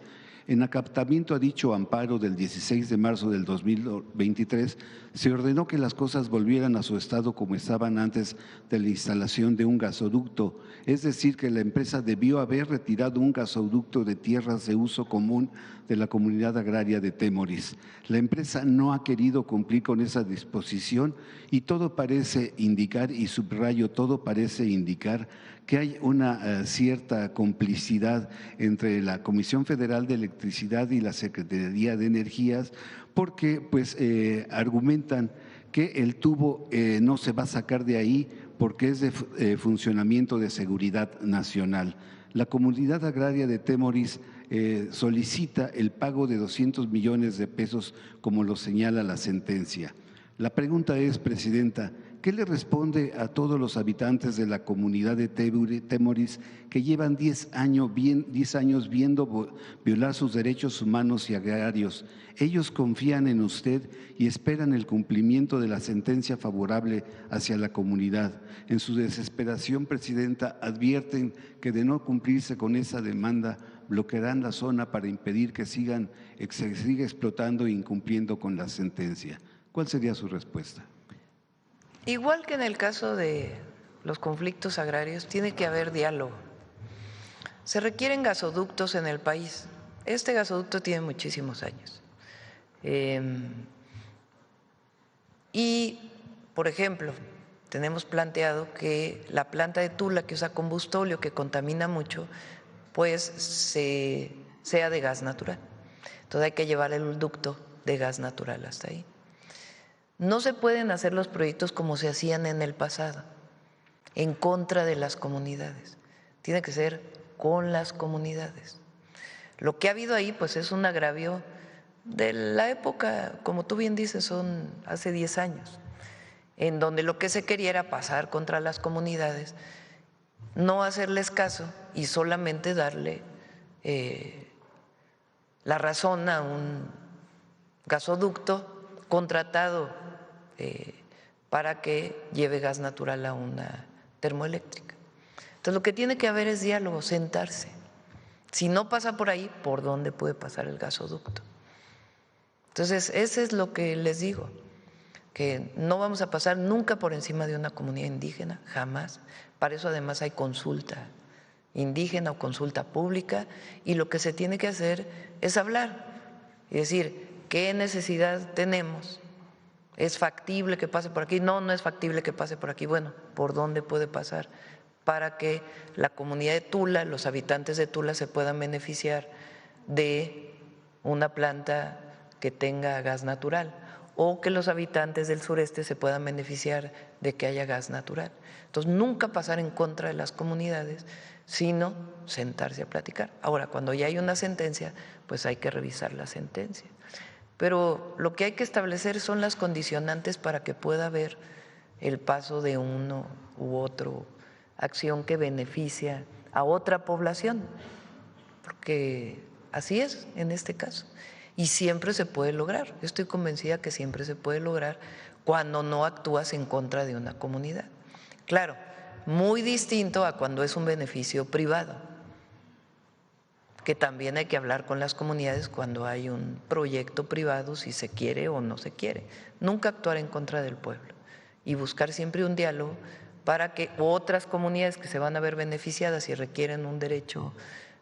En acatamiento a dicho amparo del 16 de marzo del 2023, se ordenó que las cosas volvieran a su estado como estaban antes de la instalación de un gasoducto, es decir, que la empresa debió haber retirado un gasoducto de tierras de uso común de la comunidad agraria de Temoris. La empresa no ha querido cumplir con esa disposición y todo parece indicar, y subrayo, todo parece indicar que hay una cierta complicidad entre la Comisión Federal de Electricidad y la Secretaría de Energías, porque pues argumentan que el tubo no se va a sacar de ahí porque es de funcionamiento de seguridad nacional. La comunidad agraria de Temoris solicita el pago de 200 millones de pesos, como lo señala la sentencia. La pregunta es, Presidenta, ¿qué le responde a todos los habitantes de la comunidad de Temoris que llevan 10 años viendo violar sus derechos humanos y agrarios? Ellos confían en usted y esperan el cumplimiento de la sentencia favorable hacia la comunidad. En su desesperación, Presidenta, advierten que de no cumplirse con esa demanda, bloquearán la zona para impedir que se siga explotando e incumpliendo con la sentencia. ¿Cuál sería su respuesta? Igual que en el caso de los conflictos agrarios, tiene que haber diálogo. Se requieren gasoductos en el país. Este gasoducto tiene muchísimos años. Y, por ejemplo, tenemos planteado que la planta de Tula, que usa combustóleo, que contamina mucho, pues sea de gas natural. Entonces hay que llevar el ducto de gas natural hasta ahí. No se pueden hacer los proyectos como se hacían en el pasado, en contra de las comunidades. Tiene que ser con las comunidades. Lo que ha habido ahí, pues, es un agravio de la época, como tú bien dices, son hace 10 años, en donde lo que se quería era pasar contra las comunidades, no hacerles caso y solamente darle la razón a un gasoducto contratado para que lleve gas natural a una termoeléctrica. Entonces lo que tiene que haber es diálogo, sentarse. Si no pasa por ahí, ¿por dónde puede pasar el gasoducto? Entonces eso es lo que les digo, que no vamos a pasar nunca por encima de una comunidad indígena, jamás. Para eso además hay consulta indígena o consulta pública, y lo que se tiene que hacer es hablar y decir qué necesidad tenemos. ¿Es factible que pase por aquí? No, no es factible que pase por aquí. Bueno, ¿por dónde puede pasar? Para que la comunidad de Tula, los habitantes de Tula se puedan beneficiar de una planta que tenga gas natural, o que los habitantes del sureste se puedan beneficiar de que haya gas natural. Entonces, nunca pasar en contra de las comunidades, sino sentarse a platicar. Ahora, cuando ya hay una sentencia, pues hay que revisar la sentencia. Pero lo que hay que establecer son las condicionantes para que pueda haber el paso de uno u otro acción que beneficia a otra población, porque así es en este caso. Y siempre se puede lograr. Yo estoy convencida que siempre se puede lograr cuando no actúas en contra de una comunidad. Claro, muy distinto a cuando es un beneficio privado, que también hay que hablar con las comunidades cuando hay un proyecto privado, si se quiere o no se quiere. Nunca actuar en contra del pueblo y buscar siempre un diálogo para que otras comunidades que se van a ver beneficiadas y requieren un derecho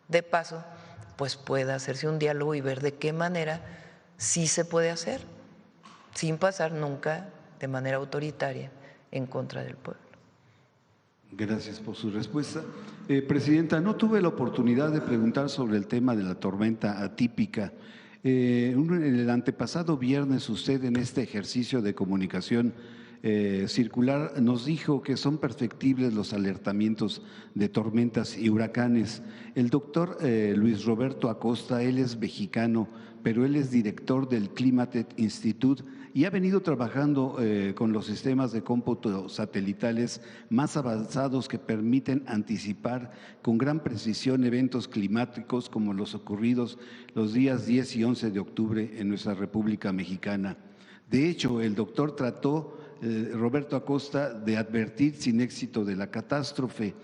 de paso, pues pueda hacerse un diálogo y ver de qué manera sí se puede hacer, sin pasar nunca de manera autoritaria en contra del pueblo. Gracias por su respuesta. Presidenta, no tuve la oportunidad de preguntar sobre el tema de la tormenta atípica. El antepasado viernes usted en este ejercicio de comunicación circular nos dijo que son perfectibles los alertamientos de tormentas y huracanes. El doctor Luis Roberto Acosta, él es mexicano, pero él es director del Climate Institute y ha venido trabajando con los sistemas de cómputo satelitales más avanzados que permiten anticipar con gran precisión eventos climáticos como los ocurridos los días 10 y 11 de octubre en nuestra República Mexicana. De hecho, el doctor Roberto Acosta, de advertir sin éxito de la catástrofe.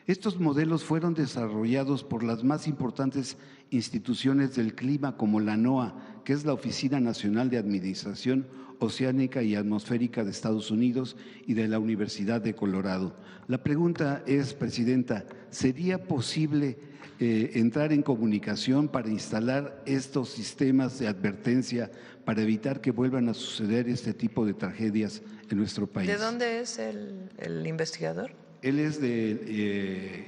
Estos modelos fueron desarrollados por las más importantes instituciones del clima como la NOAA, que es la Oficina Nacional de Administración Oceánica y Atmosférica de Estados Unidos, y de la Universidad de Colorado. La pregunta es, Presidenta, ¿sería posible entrar en comunicación para instalar estos sistemas de advertencia para evitar que vuelvan a suceder este tipo de tragedias en nuestro país? ¿De dónde es el investigador? Él es del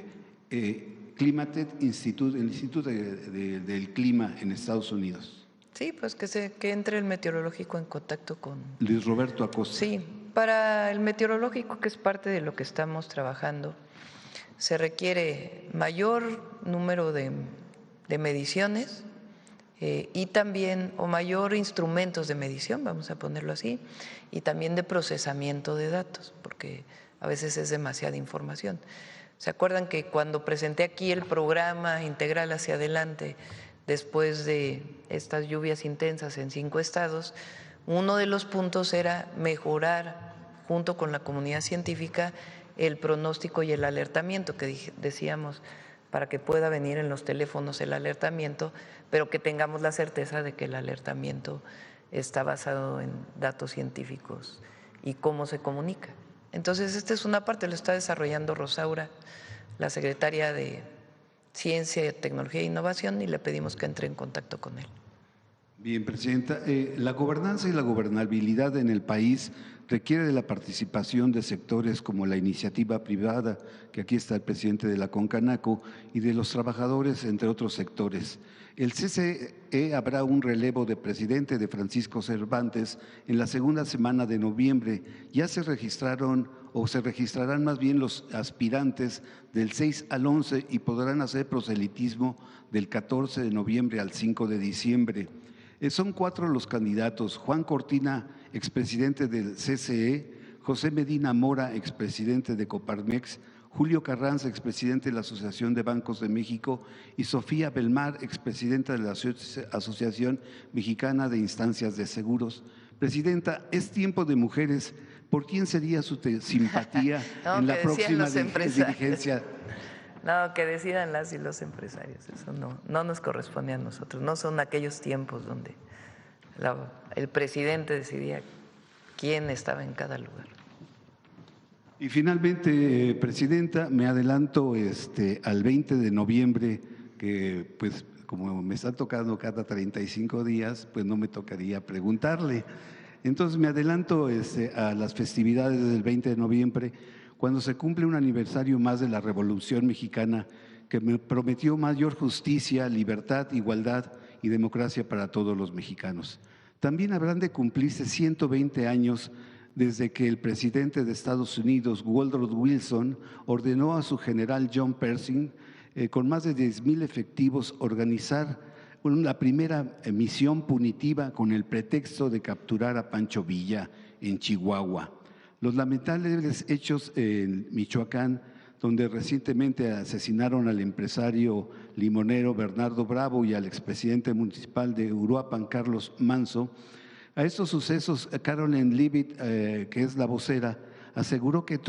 Climate Institute, el Instituto del Clima en Estados Unidos. Sí, pues que entre el meteorológico en contacto con… Luis Roberto Acosta. Sí, para el meteorológico, que es parte de lo que estamos trabajando, se requiere mayor número de mediciones y también, o mayor instrumentos de medición, vamos a ponerlo así, y también de procesamiento de datos, porque a veces es demasiada información. ¿Se acuerdan que cuando presenté aquí el programa integral hacia adelante, después de estas lluvias intensas en 5 estados, uno de los puntos era mejorar, junto con la comunidad científica, el pronóstico y el alertamiento, que decíamos, para que pueda venir en los teléfonos el alertamiento, pero que tengamos la certeza de que el alertamiento está basado en datos científicos y cómo se comunica. Entonces, esta es una parte, lo está desarrollando Rosaura, la secretaria de Ciencia, Tecnología e Innovación, y le pedimos que entre en contacto con él. Bien, Presidenta, la gobernanza y la gobernabilidad en el país requiere de la participación de sectores como la iniciativa privada, que aquí está el presidente de la Concanaco, y de los trabajadores, entre otros sectores. El CCE habrá un relevo de presidente de Francisco Cervantes en la segunda semana de noviembre. Ya se registraron o se registrarán más bien los aspirantes del 6 al 11 y podrán hacer proselitismo del 14 de noviembre al 5 de diciembre. Son 4 los candidatos: Juan Cortina, expresidente del CCE, José Medina Mora, expresidente de Coparmex, Julio Carranza, expresidente de la Asociación de Bancos de México, y Sofía Belmar, expresidenta de la Asociación Mexicana de Instancias de Seguros. Presidenta, es tiempo de mujeres. ¿Por quién sería su simpatía en la próxima dirigencia? No, que decidan las y los empresarios. Eso no nos corresponde a nosotros. No son aquellos tiempos donde el presidente decidía quién estaba en cada lugar. Y finalmente, Presidenta, me adelanto al 20 de noviembre, que pues como me está tocando cada 35 días, pues no me tocaría preguntarle. Entonces me adelanto a las festividades del 20 de noviembre, cuando se cumple un aniversario más de la Revolución Mexicana, que me prometió mayor justicia, libertad, igualdad y democracia para todos los mexicanos. También habrán de cumplirse 120 años desde que el presidente de Estados Unidos, Woodrow Wilson, ordenó a su general John Pershing, con más de 10,000 efectivos, organizar la primera misión punitiva con el pretexto de capturar a Pancho Villa en Chihuahua. Los lamentables hechos en Michoacán, donde recientemente asesinaron al empresario limonero Bernardo Bravo y al expresidente municipal de Uruapan, Carlos Manso. A estos sucesos, Caroline Leavitt, que es la vocera, aseguró que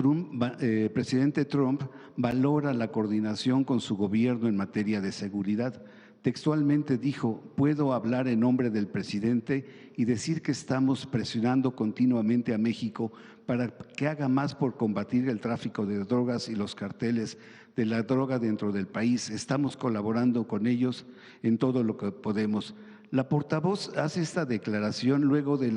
presidente Trump valora la coordinación con su gobierno en materia de seguridad. Textualmente dijo: puedo hablar en nombre del presidente y decir que estamos presionando continuamente a México para que haga más por combatir el tráfico de drogas y los carteles de la droga dentro del país. Estamos colaborando con ellos en todo lo que podemos. La portavoz hace esta declaración luego de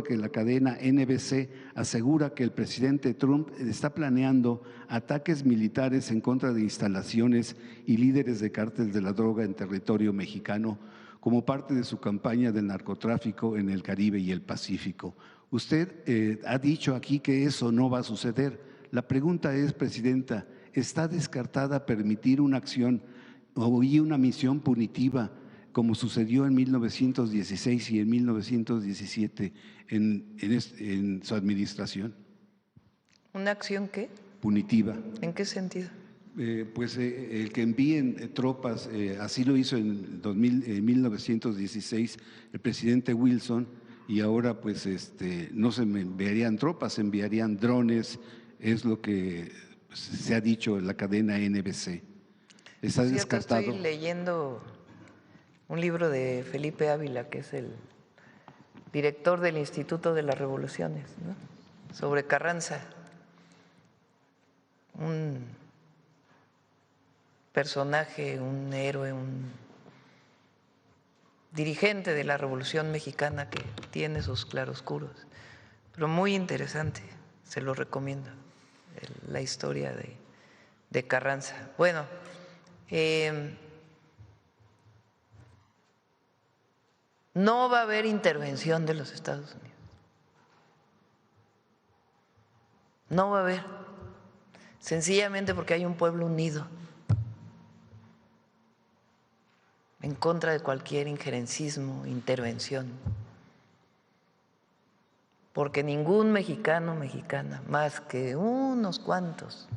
que la cadena NBC asegura que el presidente Trump está planeando ataques militares en contra de instalaciones y líderes de cárteles de la droga en territorio mexicano como parte de su campaña del narcotráfico en el Caribe y el Pacífico. Usted ha dicho aquí que eso no va a suceder. La pregunta es, presidenta, ¿está descartada permitir una acción o una misión punitiva como sucedió en 1916 y en 1917 en su administración? ¿Una acción qué? Punitiva. ¿En qué sentido? El que envíen tropas, así lo hizo en 1916 el presidente Wilson, y ahora pues no se enviarían tropas, se enviarían drones, es lo que se ha dicho en la cadena NBC. ¿Está descartado? Estoy leyendo un libro de Felipe Ávila, que es el director del Instituto de las Revoluciones, ¿no?, sobre Carranza, un personaje, un héroe, un dirigente de la Revolución Mexicana que tiene sus claroscuros, pero muy interesante, se lo recomiendo, la historia de Carranza. Bueno, no va a haber intervención de los Estados Unidos. No va a haber. Sencillamente porque hay un pueblo unido en contra de cualquier injerencismo, intervención. Porque ningún mexicano, mexicana, más que unos cuantos,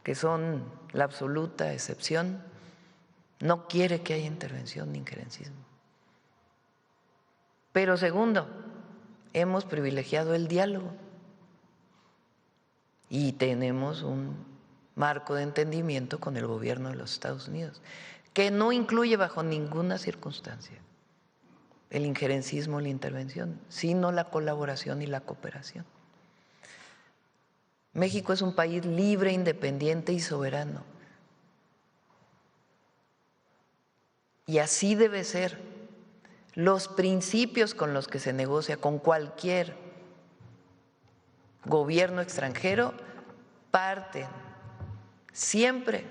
que son la absoluta excepción, no quiere que haya intervención ni injerencismo. Pero segundo, hemos privilegiado el diálogo y tenemos un marco de entendimiento con el gobierno de los Estados Unidos, que no incluye bajo ninguna circunstancia el injerencismo, la intervención, sino la colaboración y la cooperación. México es un país libre, independiente y soberano. Y así debe ser. Los principios con los que se negocia con cualquier gobierno extranjero parten siempre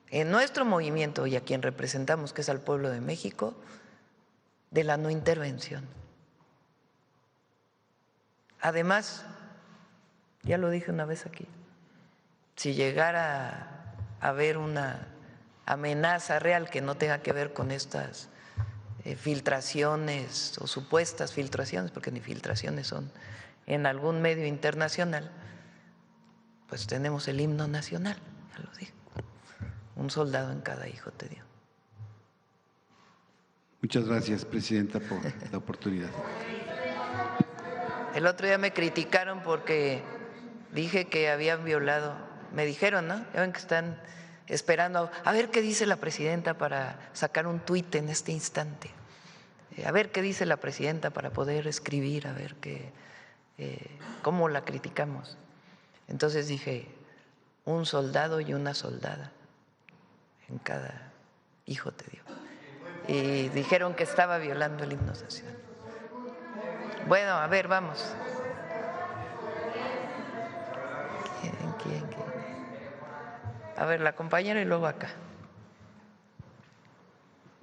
en nuestro movimiento y a quien representamos, que es al pueblo de México, de la no intervención. Además, ya lo dije una vez aquí, si llegara a haber una amenaza real que no tenga que ver con estas filtraciones o supuestas filtraciones, porque ni filtraciones son, en algún medio internacional, pues tenemos el himno nacional, ya lo dije. Un soldado en cada hijo te dio. Muchas gracias, presidenta, por la oportunidad. El otro día me criticaron porque dije que habían violado, me dijeron, ¿no? Ya ven que están esperando a ver qué dice la presidenta para sacar un tuit en este instante, a ver qué dice la presidenta para poder escribir, a ver cómo la criticamos. Entonces dije, un soldado y una soldada en cada hijo te dio. Y dijeron que estaba violando el himno nacional. Bueno, a ver, vamos. ¿Quién? A ver, la compañera y luego acá.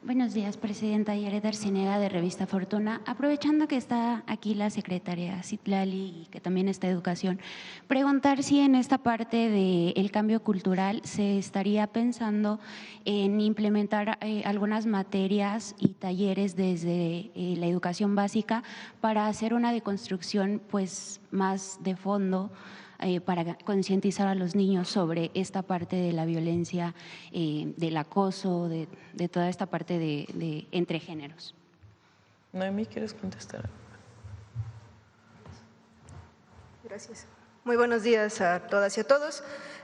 Buenos días, presidenta. Yaret Arcinega, de Revista Fortuna. Aprovechando que está aquí la secretaria Citlali y que también está Educación, preguntar si en esta parte del cambio cultural se estaría pensando en implementar algunas materias y talleres desde la educación básica para hacer una deconstrucción pues más de fondo, para concientizar a los niños sobre esta parte de la violencia, del acoso, de toda esta parte de entre géneros. Noemí, ¿quieres contestar? Gracias. Muy buenos días a todas y a todos.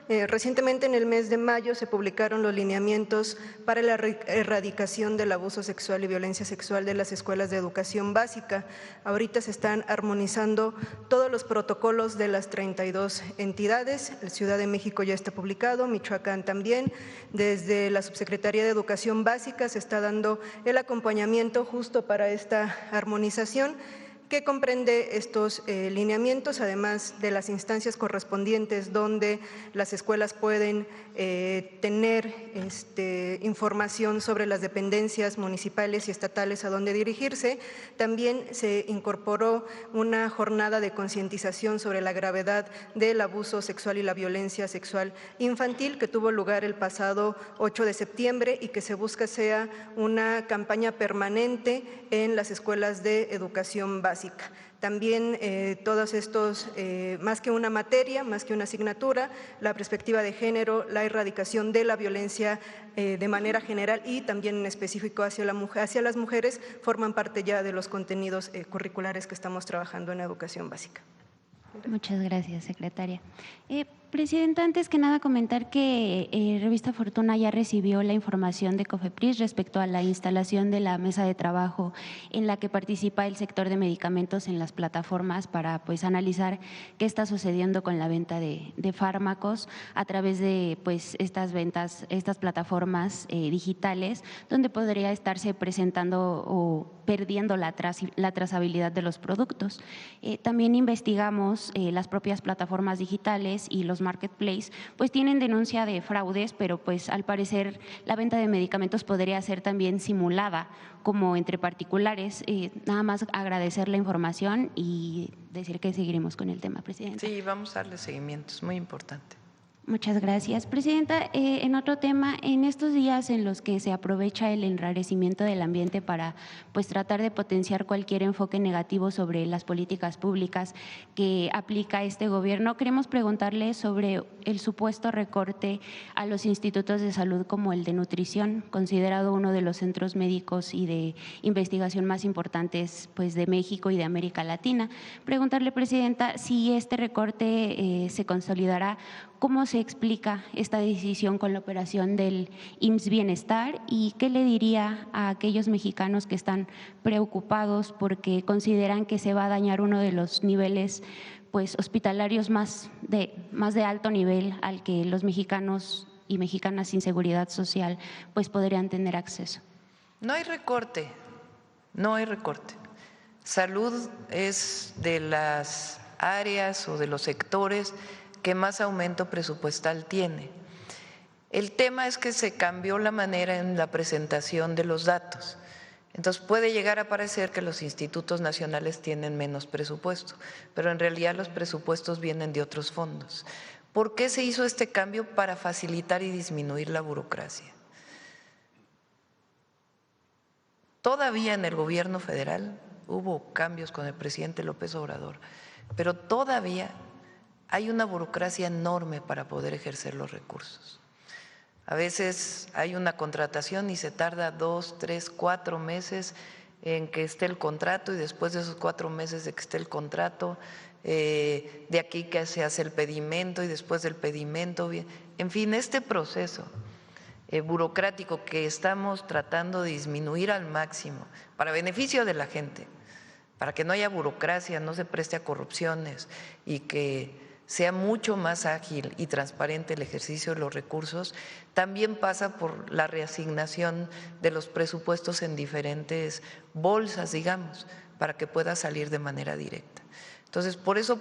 Recientemente, en el mes de mayo, se publicaron los lineamientos para la erradicación del abuso sexual y violencia sexual de las escuelas de educación básica. Ahorita se están armonizando todos los protocolos de las 32 entidades. La Ciudad de México ya está publicado, Michoacán también. Desde la Subsecretaría de Educación Básica se está dando el acompañamiento justo para esta armonización, que comprende estos lineamientos, además de las instancias correspondientes donde las escuelas pueden tener información sobre las dependencias municipales y estatales a dónde dirigirse. También se incorporó una jornada de concientización sobre la gravedad del abuso sexual y la violencia sexual infantil, que tuvo lugar el pasado 8 de septiembre y que se busca sea una campaña permanente en las escuelas de educación básica. También todos estos, más que una materia, más que una asignatura, la perspectiva de género, la erradicación de la violencia de manera general y también en específico hacia las mujeres, forman parte ya de los contenidos curriculares que estamos trabajando en educación básica. Muchas gracias, secretaria. Presidenta, antes que nada comentar que Revista Fortuna ya recibió la información de COFEPRIS respecto a la instalación de la mesa de trabajo en la que participa el sector de medicamentos en las plataformas para analizar qué está sucediendo con la venta de fármacos a través de estas plataformas digitales, donde podría estarse presentando o perdiendo la trazabilidad de los productos. También investigamos las propias plataformas digitales y los marketplace, tienen denuncia de fraudes, pero al parecer la venta de medicamentos podría ser también simulada como entre particulares. Nada más agradecer la información y decir que seguiremos con el tema, Presidenta. Sí, vamos a darle seguimiento, es muy importante. Muchas gracias, Presidenta. En otro tema, en estos días en los que se aprovecha el enrarecimiento del ambiente para tratar de potenciar cualquier enfoque negativo sobre las políticas públicas que aplica este gobierno, queremos preguntarle sobre el supuesto recorte a los institutos de salud como el de nutrición, considerado uno de los centros médicos y de investigación más importantes de México y de América Latina. Preguntarle, Presidenta, si este recorte se consolidará. ¿Cómo se explica esta decisión con la operación del IMSS Bienestar y qué le diría a aquellos mexicanos que están preocupados porque consideran que se va a dañar uno de los niveles hospitalarios más de alto nivel al que los mexicanos y mexicanas sin seguridad social podrían tener acceso? No hay recorte, no hay recorte. Salud es de las áreas o de los sectores que más aumento presupuestal tiene. El tema es que se cambió la manera en la presentación de los datos. Entonces puede llegar a parecer que los institutos nacionales tienen menos presupuesto, pero en realidad los presupuestos vienen de otros fondos. ¿Por qué se hizo este cambio? Para facilitar y disminuir la burocracia. Todavía en el gobierno federal hubo cambios con el presidente López Obrador, pero todavía hay una burocracia enorme para poder ejercer los recursos. A veces hay una contratación y se tarda 2, 3, 4 meses en que esté el contrato y después de esos 4 meses de que esté el contrato, de aquí que se hace el pedimento y después del pedimento, en fin, este proceso burocrático que estamos tratando de disminuir al máximo para beneficio de la gente, para que no haya burocracia, no se preste a corrupciones y que sea mucho más ágil y transparente el ejercicio de los recursos, también pasa por la reasignación de los presupuestos en diferentes bolsas, digamos, para que pueda salir de manera directa. Entonces, por eso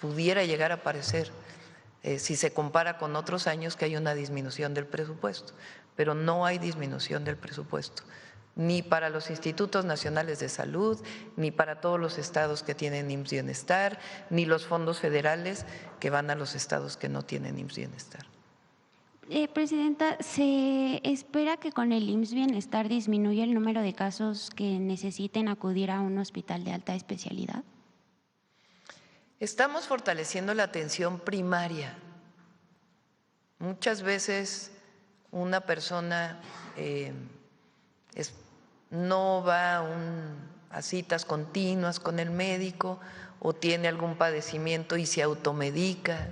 pudiera llegar a parecer, si se compara con otros años, que hay una disminución del presupuesto, pero no hay disminución del presupuesto, ni para los institutos nacionales de salud, ni para todos los estados que tienen IMSS Bienestar, ni los fondos federales que van a los estados que no tienen IMSS Bienestar. Presidenta, ¿se espera que con el IMSS Bienestar disminuya el número de casos que necesiten acudir a un hospital de alta especialidad? Estamos fortaleciendo la atención primaria. Muchas veces una persona no va a citas continuas con el médico o tiene algún padecimiento y se automedica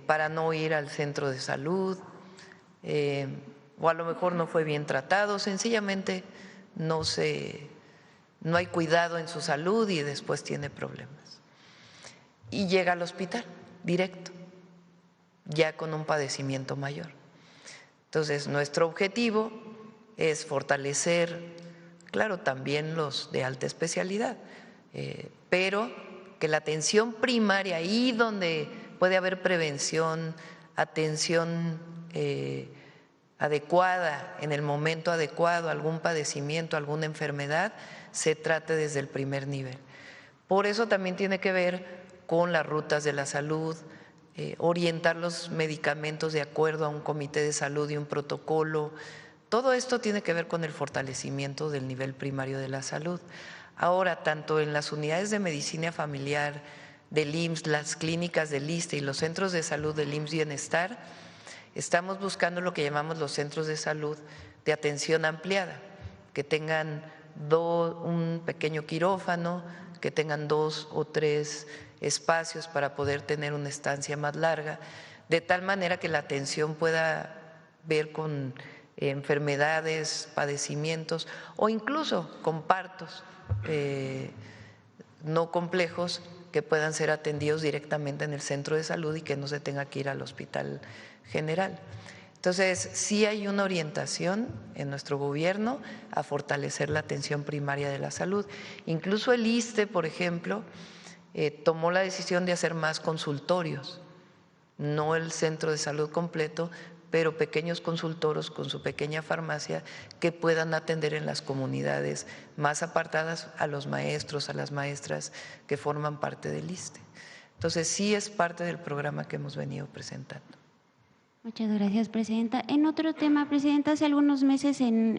para no ir al centro de salud, o a lo mejor no fue bien tratado, sencillamente no hay cuidado en su salud y después tiene problemas. Y llega al hospital directo, ya con un padecimiento mayor. Entonces, nuestro objetivo es fortalecer, claro, también los de alta especialidad, pero que la atención primaria, ahí donde puede haber prevención, atención adecuada, en el momento adecuado, algún padecimiento, alguna enfermedad, se trate desde el primer nivel. Por eso también tiene que ver con las rutas de la salud, orientar los medicamentos de acuerdo a un comité de salud y un protocolo. Todo esto tiene que ver con el fortalecimiento del nivel primario de la salud. Ahora, tanto en las unidades de medicina familiar del IMSS, las clínicas del ISSSTE y los centros de salud del IMSS Bienestar, estamos buscando lo que llamamos los centros de salud de atención ampliada, que tengan un pequeño quirófano, que tengan 2 o 3 espacios para poder tener una estancia más larga, de tal manera que la atención pueda ver con enfermedades, padecimientos o incluso con partos no complejos que puedan ser atendidos directamente en el centro de salud y que no se tenga que ir al hospital general. Entonces, sí hay una orientación en nuestro gobierno a fortalecer la atención primaria de la salud. Incluso el ISSSTE, por ejemplo, tomó la decisión de hacer más consultorios, no el centro de salud completo, pero pequeños consultorios con su pequeña farmacia que puedan atender en las comunidades más apartadas a los maestros, a las maestras que forman parte del ISSSTE. Entonces, sí es parte del programa que hemos venido presentando. Muchas gracias, Presidenta. En otro tema, Presidenta, hace algunos meses en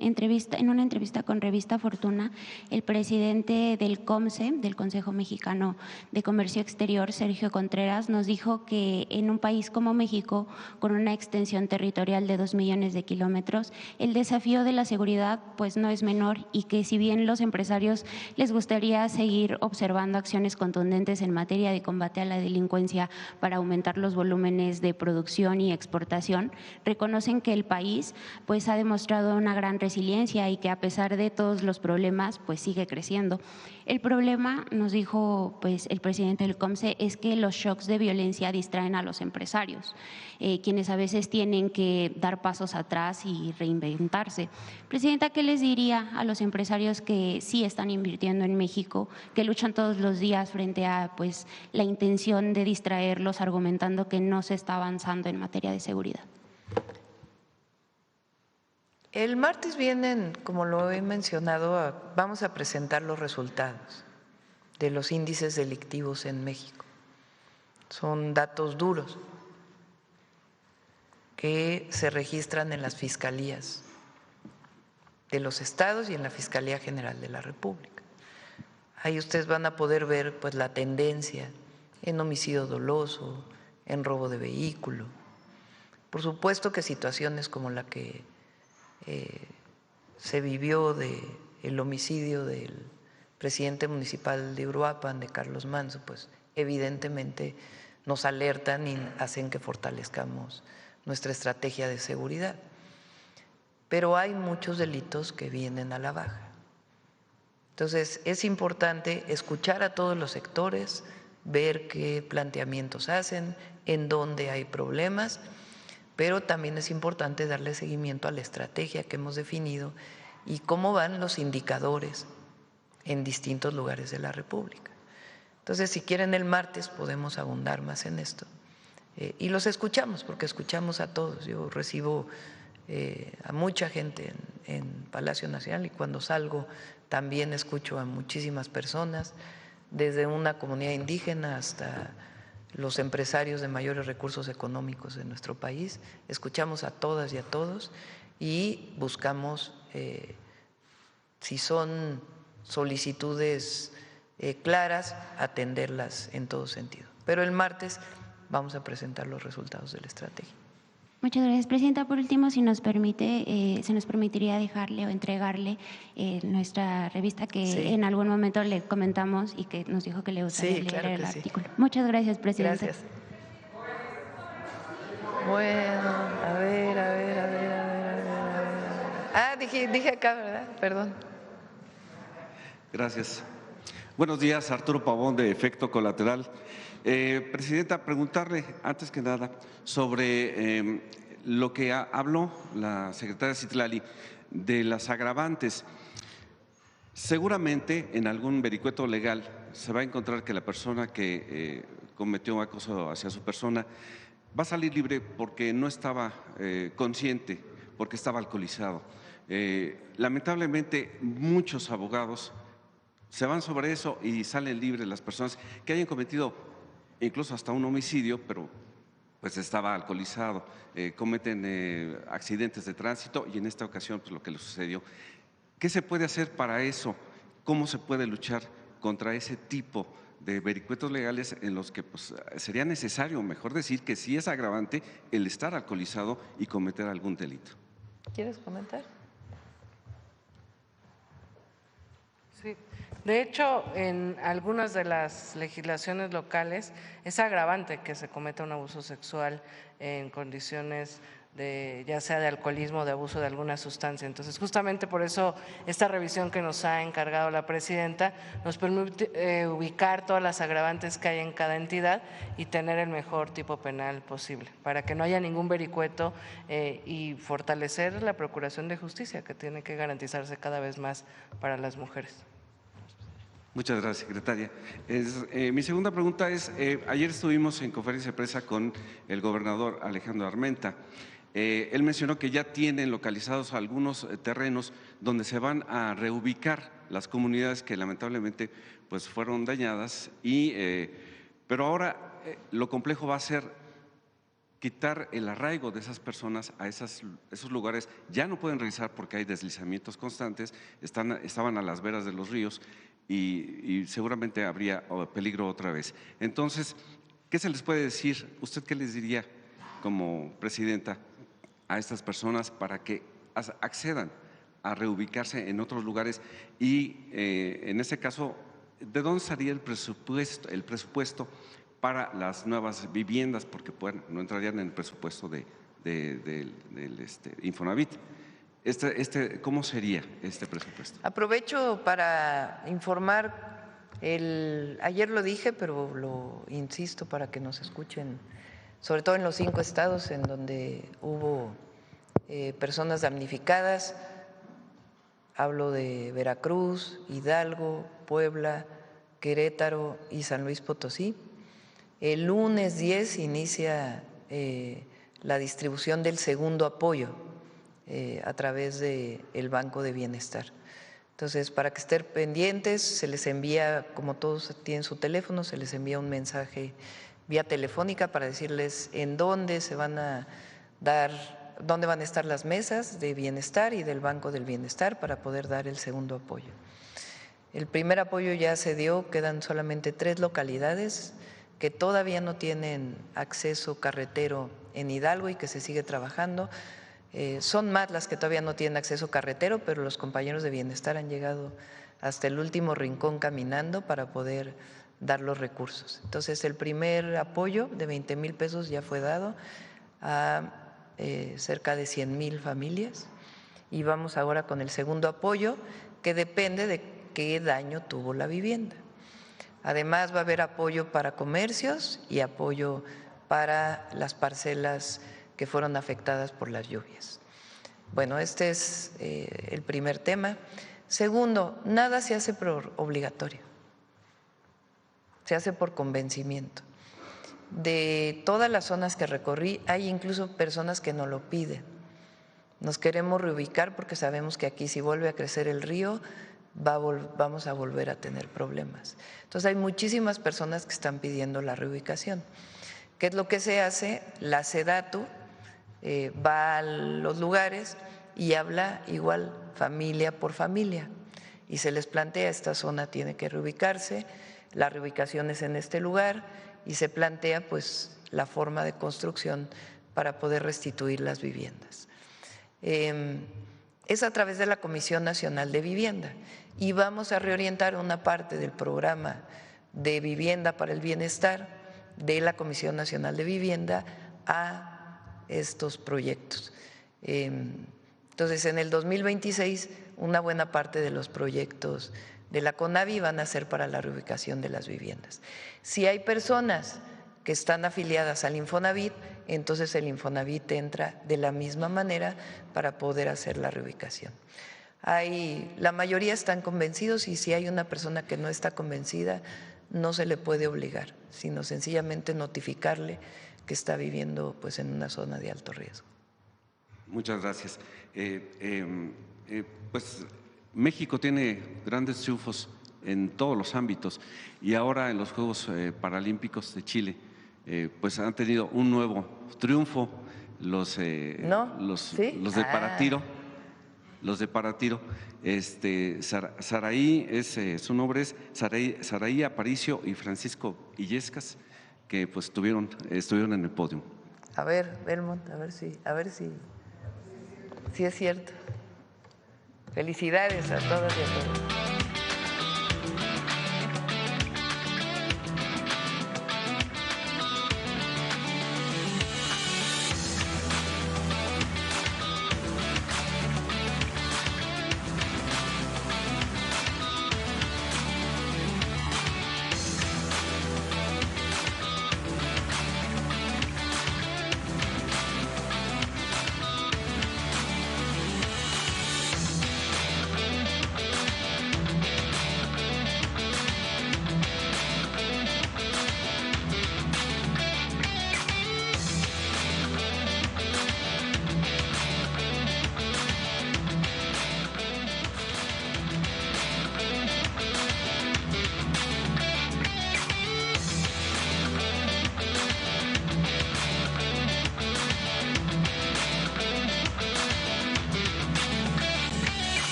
una entrevista con Revista Fortuna, el presidente del COMCE, del Consejo Mexicano de Comercio Exterior, Sergio Contreras, nos dijo que en un país como México, con una extensión territorial de 2 millones de kilómetros, el desafío de la seguridad pues no es menor y que si bien los empresarios les gustaría seguir observando acciones contundentes en materia de combate a la delincuencia para aumentar los volúmenes de producción y exportación, reconocen que el país pues ha demostrado una gran resiliencia y que a pesar de todos los problemas pues sigue creciendo. El problema, nos dijo pues el presidente del COMCE, es que los shocks de violencia distraen a los empresarios, quienes a veces tienen que dar pasos atrás y reinventarse. Presidenta, ¿qué les diría a los empresarios que sí están invirtiendo en México, que luchan todos los días frente a pues la intención de distraerlos, argumentando que no se está avanzando en materia de seguridad? El martes vienen, como lo he mencionado, vamos a presentar los resultados de los índices delictivos en México. Son datos duros que se registran en las fiscalías de los estados y en la Fiscalía General de la República. Ahí ustedes van a poder ver pues la tendencia en homicidio doloso, en robo de vehículo. Por supuesto que situaciones como la que se vivió del homicidio del presidente municipal de Uruapan, de Carlos Manzo, pues evidentemente nos alertan y hacen que fortalezcamos nuestra estrategia de seguridad. Pero hay muchos delitos que vienen a la baja. Entonces, es importante escuchar a todos los sectores, ver qué planteamientos hacen, en dónde hay problemas, pero también es importante darle seguimiento a la estrategia que hemos definido y cómo van los indicadores en distintos lugares de la República. Entonces, si quieren el martes podemos abundar más en esto. Y los escuchamos, porque escuchamos a todos. Yo recibo a mucha gente en Palacio Nacional y cuando salgo también escucho a muchísimas personas, desde una comunidad indígena hasta los empresarios de mayores recursos económicos de nuestro país. Escuchamos a todas y a todos y buscamos, si son solicitudes claras, atenderlas en todo sentido. Pero el martes vamos a presentar los resultados de la estrategia. Muchas gracias, Presidenta. Por último, si nos permite, se nos permitiría dejarle o entregarle nuestra revista que sí. en algún momento le comentamos y que nos dijo que le gustaría Sí, leer claro el que sí. artículo. Muchas gracias, Presidenta. Gracias. Bueno, a ver. Ah, dije acá, ¿verdad? Perdón. Gracias. Buenos días, Arturo Pavón, de Efecto Colateral. Presidenta, preguntarle antes que nada sobre lo que habló la secretaria Citlali de las agravantes. Seguramente en algún vericueto legal se va a encontrar que la persona que cometió acoso hacia su persona va a salir libre porque no estaba consciente, porque estaba alcoholizado. Lamentablemente muchos abogados se van sobre eso y salen libres las personas que hayan cometido incluso hasta un homicidio, pero pues estaba alcoholizado, cometen accidentes de tránsito y en esta ocasión pues lo que le sucedió. ¿Qué se puede hacer para eso? ¿Cómo se puede luchar contra ese tipo de vericuetos legales en los que pues, sería necesario, mejor decir, que sí es agravante el estar alcoholizado y cometer algún delito? ¿Quieres comentar? Sí. De hecho, en algunas de las legislaciones locales es agravante que se cometa un abuso sexual en condiciones de, ya sea de alcoholismo o de abuso de alguna sustancia. Entonces, justamente por eso esta revisión que nos ha encargado la presidenta nos permite ubicar todas las agravantes que hay en cada entidad y tener el mejor tipo penal posible, para que no haya ningún vericueto y fortalecer la procuración de justicia, que tiene que garantizarse cada vez más para las mujeres. Muchas gracias, secretaria. Mi segunda pregunta es, ayer estuvimos en conferencia de prensa con el gobernador Alejandro Armenta. Él mencionó que ya tienen localizados algunos terrenos donde se van a reubicar las comunidades que lamentablemente pues, fueron dañadas, pero ahora lo complejo va a ser quitar el arraigo de esas personas a esos lugares. Ya no pueden regresar porque hay deslizamientos constantes, estaban a las veras de los ríos y seguramente habría peligro otra vez. Entonces, ¿qué se les puede decir? ¿Usted qué les diría como presidenta a estas personas para que accedan a reubicarse en otros lugares? Y en ese caso, ¿de dónde salía el presupuesto para las nuevas viviendas? Porque bueno, no entrarían en el presupuesto del Infonavit. ¿Cómo sería este presupuesto? Aprovecho para informar, ayer lo dije, pero lo insisto para que nos escuchen, sobre todo en los 5 estados en donde hubo personas damnificadas. Hablo de Veracruz, Hidalgo, Puebla, Querétaro y San Luis Potosí. El lunes 10 inicia la distribución del segundo apoyo a través del Banco de Bienestar. Entonces, para que estén pendientes, se les envía, como todos tienen su teléfono, se les envía un mensaje vía telefónica para decirles en dónde se van a dar, dónde van a estar las mesas de bienestar y del Banco del Bienestar para poder dar el segundo apoyo. El primer apoyo ya se dio, quedan solamente 3 localidades que todavía no tienen acceso carretero en Hidalgo y que se sigue trabajando. Son más las que todavía no tienen acceso carretero, pero los compañeros de bienestar han llegado hasta el último rincón caminando para poder dar los recursos. Entonces, el primer apoyo de 20,000 pesos ya fue dado a cerca de 100,000 familias y vamos ahora con el segundo apoyo, que depende de qué daño tuvo la vivienda. Además, va a haber apoyo para comercios y apoyo para las parcelas que fueron afectadas por las lluvias. Bueno, este es el primer tema. Segundo, nada se hace por obligatorio, se hace por convencimiento. De todas las zonas que recorrí, hay incluso personas que nos lo piden. Nos queremos reubicar porque sabemos que aquí, si vuelve a crecer el río, vamos a volver a tener problemas. Entonces, hay muchísimas personas que están pidiendo la reubicación. ¿Qué es lo que se hace? La SEDATU va a los lugares y habla igual familia por familia y se les plantea: esta zona tiene que reubicarse, la reubicación es en este lugar, y se plantea pues la forma de construcción para poder restituir las viviendas. Es a través de la Comisión Nacional de Vivienda y vamos a reorientar una parte del programa de vivienda para el bienestar de la Comisión Nacional de Vivienda a estos proyectos. Entonces, en el 2026, una buena parte de los proyectos de la CONAVI van a ser para la reubicación de las viviendas. Si hay personas que están afiliadas al Infonavit, entonces el Infonavit entra de la misma manera para poder hacer la reubicación. La mayoría están convencidos y si hay una persona que no está convencida, no se le puede obligar, sino sencillamente notificarle que está viviendo pues en una zona de alto riesgo. Muchas gracias. Pues México tiene grandes triunfos en todos los ámbitos y ahora en los Juegos Paralímpicos de Chile pues han tenido un nuevo triunfo los de paratiro. Los de paratiro, Saraí, su nombre es Saraí Aparicio y Francisco Illescas, que pues estuvieron en el podio. A ver, Belmont, a ver si es cierto. Felicidades a todas y a todos.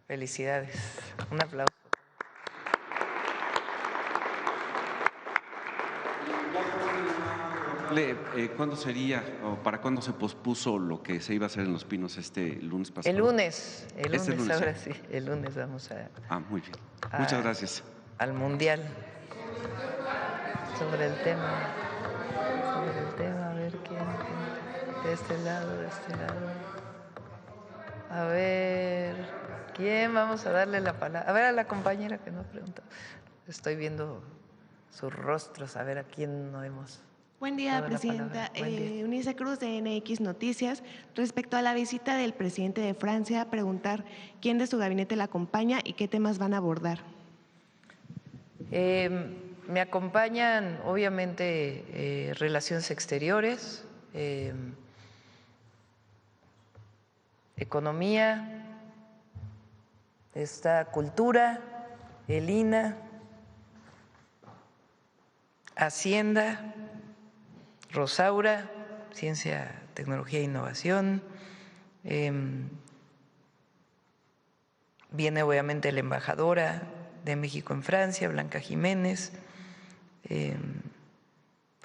Felicidades. Un aplauso. ¿Cuándo sería o para cuándo se pospuso lo que se iba a hacer en Los Pinos este lunes pasado? El lunes, ahora sí, el lunes vamos a… muy bien. Muchas gracias. Al Mundial. Sobre el tema, a ver quién, de este lado. A ver, ¿quién vamos a darle la palabra? A ver, a la compañera que nos preguntó. Estoy viendo sus rostros, a ver a quién no hemos… Buen día, presidenta. Eunice Cruz, de NX Noticias. Respecto a la visita del presidente de Francia, preguntar quién de su gabinete la acompaña y qué temas van a abordar. Me acompañan, obviamente, Relaciones Exteriores, Economía, está Cultura, el INA, Hacienda, Rosaura, Ciencia, Tecnología e Innovación, viene obviamente la embajadora de México en Francia, Blanca Jiménez,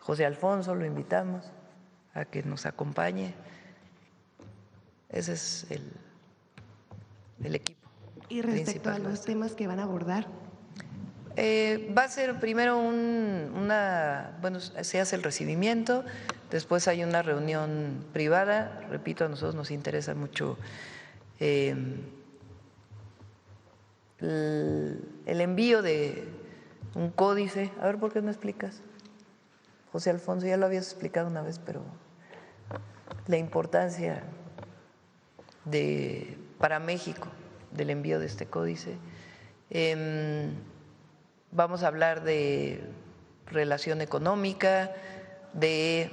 José Alfonso, lo invitamos a que nos acompañe. Ese es el equipo. Y respecto a los temas que van a abordar. Va a ser primero se hace el recibimiento, después hay una reunión privada. Repito, a nosotros nos interesa mucho el envío de un códice. A ver, ¿por qué no explicas? José Alfonso, ya lo habías explicado una vez, pero la importancia para México del envío de este códice. Vamos a hablar de relación económica, de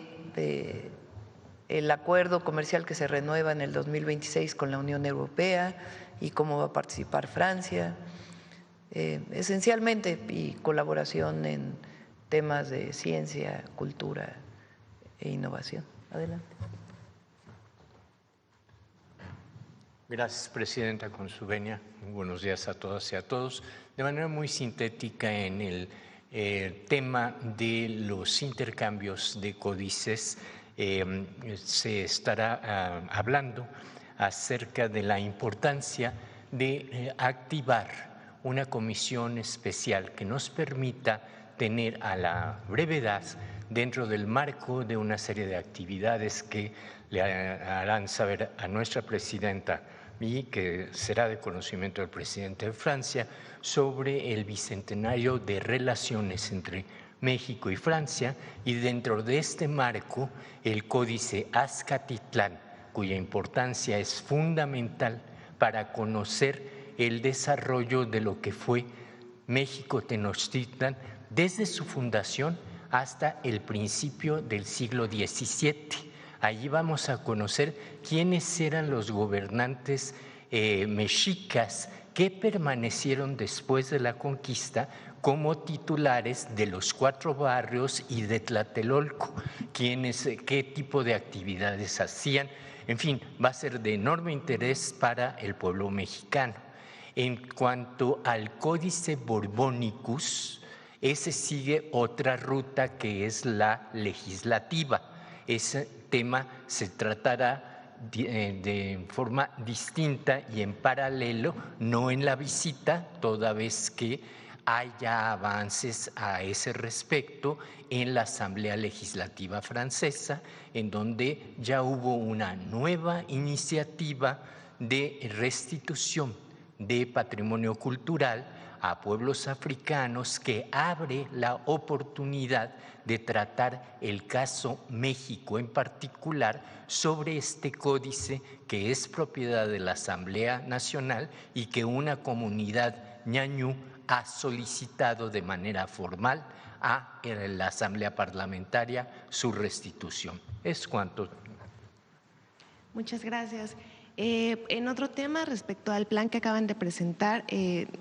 el acuerdo comercial que se renueva en el 2026 con la Unión Europea y cómo va a participar Francia. esencialmente, y colaboración en temas de ciencia, cultura e innovación. Adelante. Gracias, Presidenta, con su venia. Buenos días a todas y a todos. De manera muy sintética, en el tema de los intercambios de códices, se estará hablando acerca de la importancia de activar una comisión especial que nos permita tener a la brevedad, dentro del marco de una serie de actividades que le harán saber a nuestra presidenta y que será de conocimiento del presidente de Francia, sobre el bicentenario de relaciones entre México y Francia, y dentro de este marco el Códice Azcatitlán, cuya importancia es fundamental para conocer el desarrollo de lo que fue México-Tenochtitlan desde su fundación hasta el principio del siglo XVII. Allí vamos a conocer quiénes eran los gobernantes mexicas que permanecieron después de la conquista como titulares de los 4 barrios y de Tlatelolco, qué tipo de actividades hacían. En fin, va a ser de enorme interés para el pueblo mexicano. En cuanto al Códice Borbónicus, ese sigue otra ruta que es la legislativa. Ese tema se tratará de forma distinta y en paralelo, no en la visita, toda vez que haya avances a ese respecto en la Asamblea Legislativa Francesa, en donde ya hubo una nueva iniciativa de restitución de patrimonio cultural a pueblos africanos, que abre la oportunidad de tratar el caso México en particular sobre este códice que es propiedad de la Asamblea Nacional y que una comunidad ñañú ha solicitado de manera formal a la Asamblea Parlamentaria su restitución. Es cuanto. Muchas gracias. En otro tema, respecto al plan que acaban de presentar,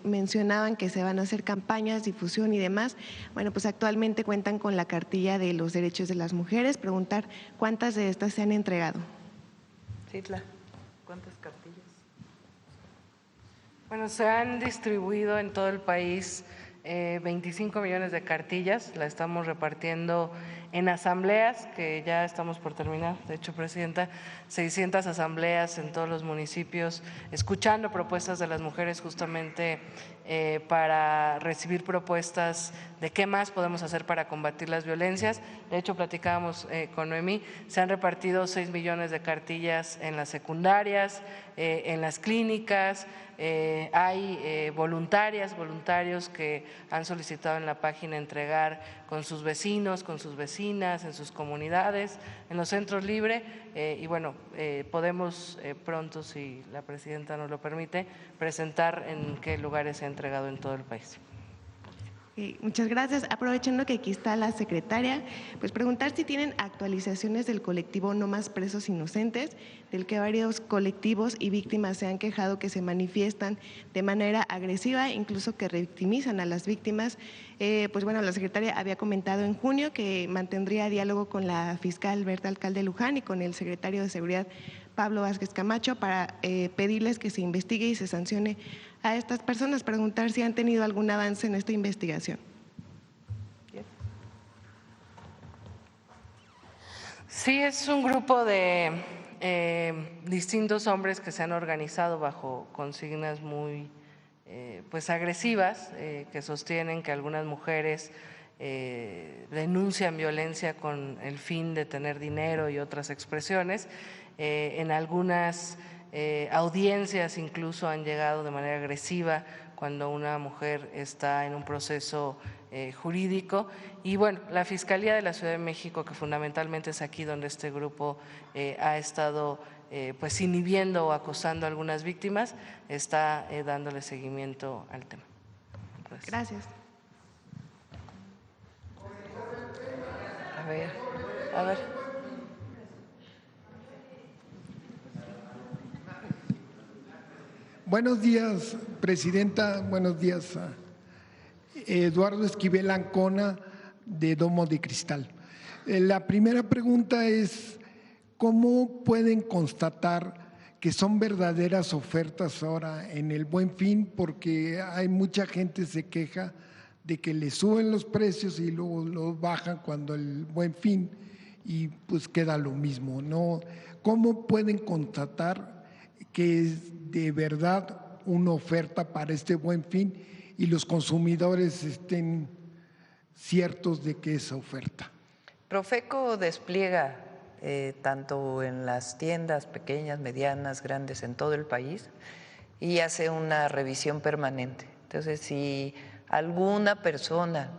mencionaban que se van a hacer campañas, difusión y demás. Bueno, pues actualmente cuentan con la cartilla de los derechos de las mujeres. Preguntar cuántas de estas se han entregado. Citla, ¿cuántas cartillas? Bueno, se han distribuido en todo el país 25 millones de cartillas. La estamos repartiendo en asambleas, que ya estamos por terminar, de hecho, Presidenta, 600 asambleas en todos los municipios, escuchando propuestas de las mujeres justamente para recibir propuestas de qué más podemos hacer para combatir las violencias. De hecho, platicábamos con Noemí, se han repartido 6 millones de cartillas en las secundarias, en las clínicas. Hay voluntarios que han solicitado en la página entregar con sus vecinos, con sus vecinas, en sus comunidades, en los centros libres, y bueno, podemos pronto, si la presidenta nos lo permite, presentar en qué lugares se ha entregado en todo el país. Muchas gracias. Aprovechando que aquí está la secretaria, pues preguntar si tienen actualizaciones del colectivo No Más Presos Inocentes, del que varios colectivos y víctimas se han quejado que se manifiestan de manera agresiva, incluso que revictimizan a las víctimas. Pues bueno, la secretaria había comentado en junio que mantendría diálogo con la fiscal Berta Alcalde Luján y con el secretario de Seguridad Pablo Vázquez Camacho para pedirles que se investigue y se sancione a estas personas. Preguntar si han tenido algún avance en esta investigación. Sí, es un grupo de distintos hombres que se han organizado bajo consignas muy pues agresivas, que sostienen que algunas mujeres denuncian violencia con el fin de tener dinero y otras expresiones. En algunas audiencias incluso han llegado de manera agresiva cuando una mujer está en un proceso jurídico. Y bueno, la Fiscalía de la Ciudad de México, que fundamentalmente es aquí donde este grupo ha estado pues inhibiendo o acosando a algunas víctimas, está dándole seguimiento al tema. Gracias. A ver. Buenos días, Presidenta. Buenos días, Eduardo Esquivel Ancona, de Domo de Cristal. La primera pregunta es, ¿cómo pueden constatar que son verdaderas ofertas ahora en el Buen Fin? Porque hay mucha gente que se queja de que le suben los precios y luego los bajan cuando el Buen Fin y pues queda lo mismo, ¿no? ¿Cómo pueden constatar que es de verdad una oferta para este Buen Fin y los consumidores estén ciertos de que es oferta? Profeco despliega tanto en las tiendas pequeñas, medianas, grandes, en todo el país, y hace una revisión permanente. Entonces, si alguna persona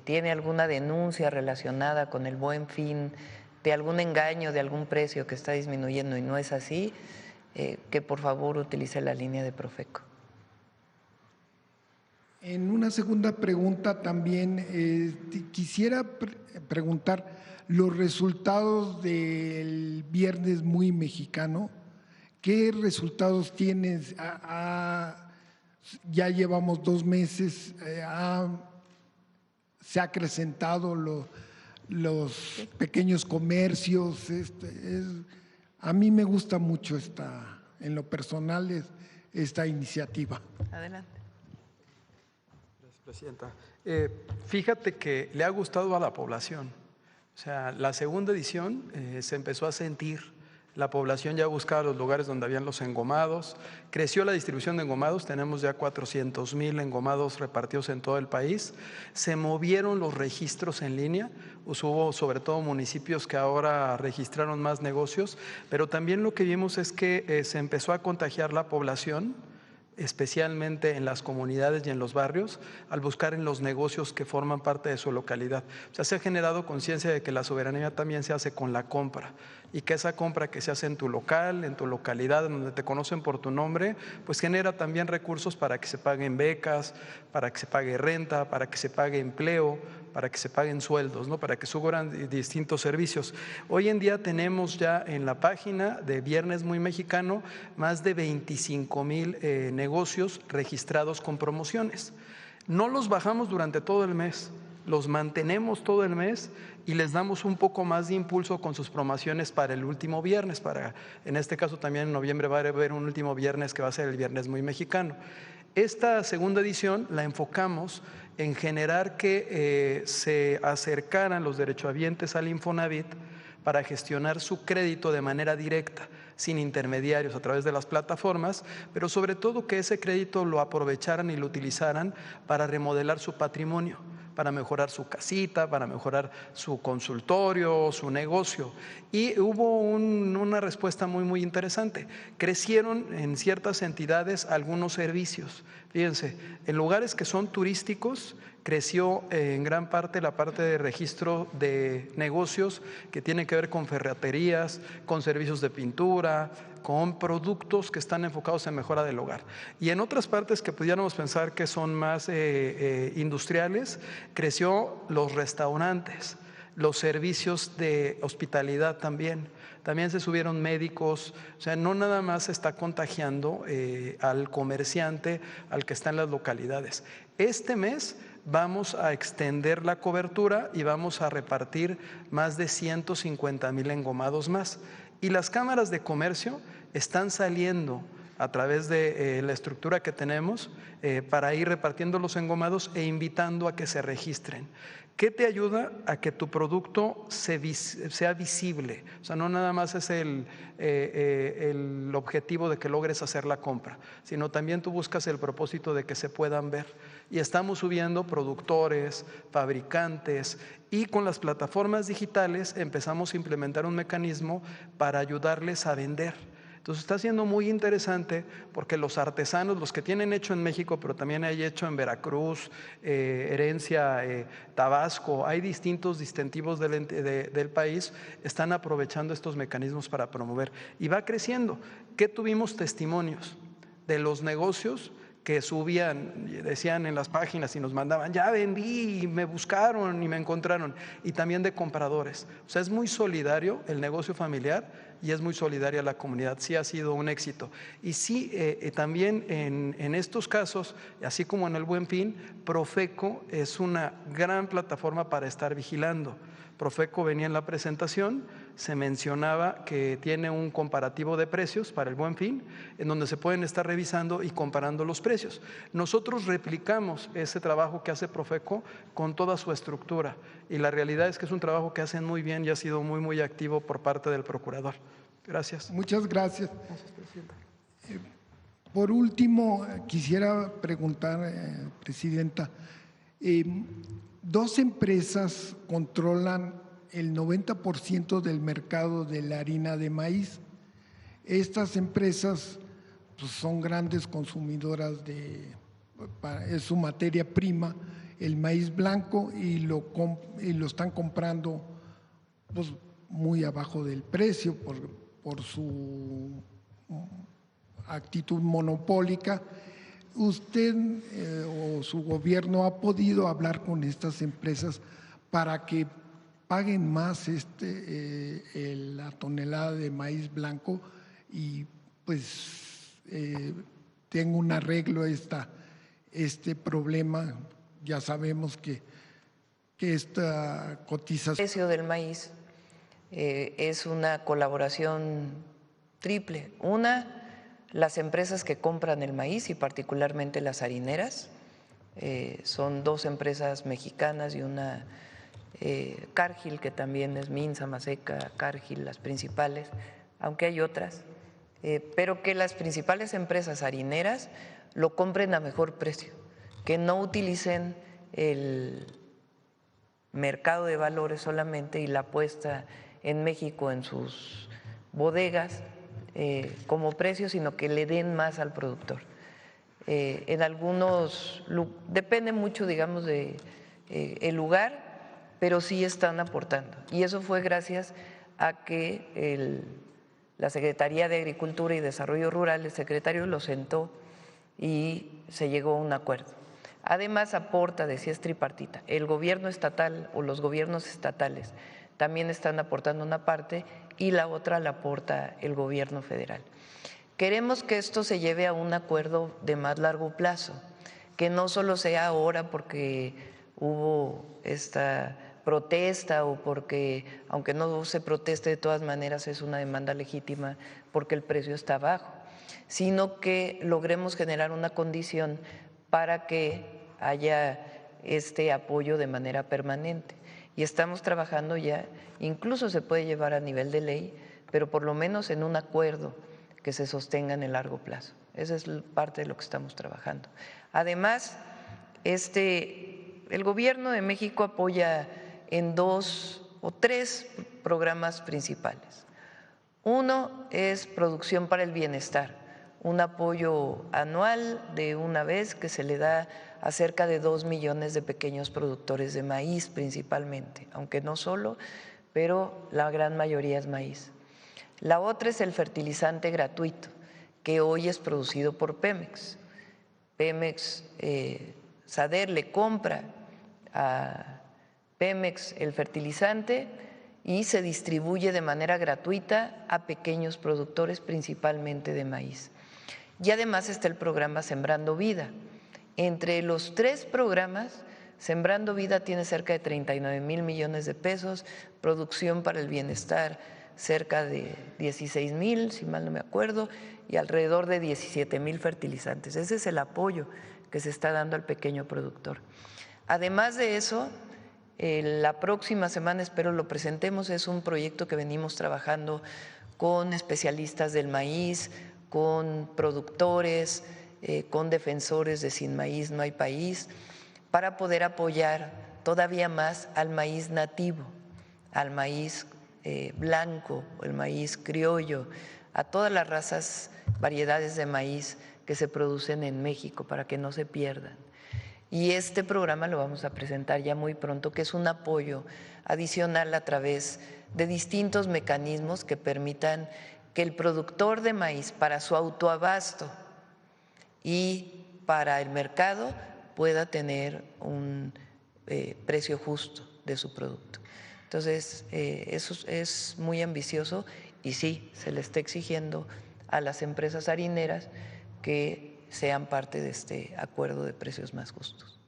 tiene alguna denuncia relacionada con el Buen Fin, de algún engaño, de algún precio que está disminuyendo y no es así, que por favor utilice la línea de Profeco. En una segunda pregunta también quisiera preguntar los resultados del Viernes Muy Mexicano. ¿Qué resultados tienes? Ya llevamos 2 meses, se ha acrecentado los pequeños comercios. A mí me gusta mucho en lo personal esta iniciativa. Adelante. Gracias, Presidenta. Fíjate que le ha gustado a la población. O sea, la segunda edición se empezó a sentir. La población ya buscaba los lugares donde habían los engomados. Creció la distribución de engomados, tenemos ya 400,000 engomados repartidos en todo el país. Se movieron los registros en línea, hubo sobre todo municipios que ahora registraron más negocios, pero también lo que vimos es que se empezó a contagiar la población, especialmente en las comunidades y en los barrios, al buscar en los negocios que forman parte de su localidad. O sea, se ha generado conciencia de que la soberanía también se hace con la compra y que esa compra que se hace en tu local, en tu localidad, en donde te conocen por tu nombre, pues genera también recursos para que se paguen becas, para que se pague renta, para que se pague empleo, para que se paguen sueldos, ¿no? Para que suban distintos servicios. Hoy en día tenemos ya en la página de Viernes Muy Mexicano más de 25,000 negocios registrados con promociones. No los bajamos durante todo el mes, los mantenemos todo el mes y les damos un poco más de impulso con sus promociones para el último viernes. En este caso también en noviembre va a haber un último viernes que va a ser el Viernes Muy Mexicano. Esta segunda edición la enfocamos en generar que se acercaran los derechohabientes al Infonavit para gestionar su crédito de manera directa, sin intermediarios, a través de las plataformas, pero sobre todo que ese crédito lo aprovecharan y lo utilizaran para remodelar su patrimonio, para mejorar su casita, para mejorar su consultorio, su negocio. Y hubo una respuesta muy interesante. Crecieron en ciertas entidades algunos servicios. Fíjense, en lugares que son turísticos, creció en gran parte la parte de registro de negocios que tienen que ver con ferreterías, con servicios de pintura, con productos que están enfocados en mejora del hogar. Y en otras partes que pudiéramos pensar que son más industriales, creció los restaurantes, los servicios de hospitalidad también se subieron médicos. O sea, no nada más se está contagiando al comerciante, al que está en las localidades. Este mes vamos a extender la cobertura y vamos a repartir más de 150,000 engomados más. Y las cámaras de comercio están saliendo a través de la estructura que tenemos para ir repartiendo los engomados e invitando a que se registren. ¿Qué te ayuda a que tu producto sea visible? O sea, no nada más es el objetivo de que logres hacer la compra, sino también tú buscas el propósito de que se puedan ver. Y estamos subiendo productores, fabricantes, y con las plataformas digitales empezamos a implementar un mecanismo para ayudarles a vender. Entonces está siendo muy interesante porque los artesanos, los que tienen hecho en México, pero también hay hecho en Veracruz, Herencia, Tabasco, hay distintos distintivos del país, están aprovechando estos mecanismos para promover. Y va creciendo. ¿Qué tuvimos testimonios? De los negocios que subían, decían en las páginas y nos mandaban, ya vendí, me buscaron y me encontraron, y también de compradores. O sea, es muy solidario el negocio familiar y es muy solidaria la comunidad. Sí ha sido un éxito. Y sí, también en estos casos, así como en el Buen Fin, Profeco es una gran plataforma para estar vigilando. Profeco venía en la presentación, se mencionaba que tiene un comparativo de precios para el Buen Fin, en donde se pueden estar revisando y comparando los precios. Nosotros replicamos ese trabajo que hace Profeco con toda su estructura, y la realidad es que es un trabajo que hacen muy bien y ha sido muy, muy activo por parte del procurador. Gracias. Muchas gracias. Gracias, presidenta. Por último, quisiera preguntar, presidenta, dos empresas controlan el 90% del mercado de la harina de maíz. Estas empresas pues, son grandes consumidoras es su materia prima, el maíz blanco, y lo están comprando pues, muy abajo del precio por su actitud monopólica. ¿Usted o su gobierno ha podido hablar con estas empresas para que paguen más la tonelada de maíz blanco y pues tenga un arreglo este problema? Ya sabemos que esta cotización… El precio del maíz es una colaboración triple. Una, las empresas que compran el maíz y particularmente las harineras, son dos empresas mexicanas y una Cargill, que también es Minza, Maseca, Cargill, las principales, aunque hay otras, pero que las principales empresas harineras lo compren a mejor precio, que no utilicen el mercado de valores solamente y la puesta en México en sus bodegas como precio, sino que le den más al productor. En algunos, depende mucho, digamos, de el lugar, pero sí están aportando. Y eso fue gracias a que la Secretaría de Agricultura y Desarrollo Rural, el secretario lo sentó y se llegó a un acuerdo. Además aporta, decía, es tripartita, el gobierno estatal o los gobiernos estatales también están aportando una parte y la otra la aporta el gobierno federal. Queremos que esto se lleve a un acuerdo de más largo plazo, que no solo sea ahora porque hubo esta protesta o porque, aunque no se proteste, de todas maneras es una demanda legítima porque el precio está bajo, sino que logremos generar una condición para que haya este apoyo de manera permanente. Y estamos trabajando ya, incluso se puede llevar a nivel de ley, pero por lo menos en un acuerdo que se sostenga en el largo plazo. Esa es parte de lo que estamos trabajando. Además, el gobierno de México apoya en 2 o 3 programas principales. Uno es Producción para el Bienestar, un apoyo anual de una vez que se le da a cerca de 2 millones de pequeños productores de maíz principalmente, aunque no solo, pero la gran mayoría es maíz. La otra es el fertilizante gratuito, que hoy es producido por Pemex. Pemex, SADER le compra a Pemex el fertilizante y se distribuye de manera gratuita a pequeños productores, principalmente de maíz. Y además está el programa Sembrando Vida. Entre los 3 programas, Sembrando Vida tiene cerca de 39,000 millones de pesos, Producción para el Bienestar cerca de 16,000, si mal no me acuerdo, y alrededor de 17,000 fertilizantes. Ese es el apoyo que se está dando al pequeño productor. Además de eso, la próxima semana, espero lo presentemos, es un proyecto que venimos trabajando con especialistas del maíz, con productores, con defensores de Sin Maíz No Hay País, para poder apoyar todavía más al maíz nativo, al maíz blanco, el maíz criollo, a todas las razas, variedades de maíz que se producen en México para que no se pierdan. Y este programa lo vamos a presentar ya muy pronto, que es un apoyo adicional a través de distintos mecanismos que permitan que el productor de maíz, para su autoabasto y para el mercado pueda tener un precio justo de su producto. Entonces, eso es muy ambicioso y sí, se le está exigiendo a las empresas harineras que sean parte de este acuerdo de precios más justos.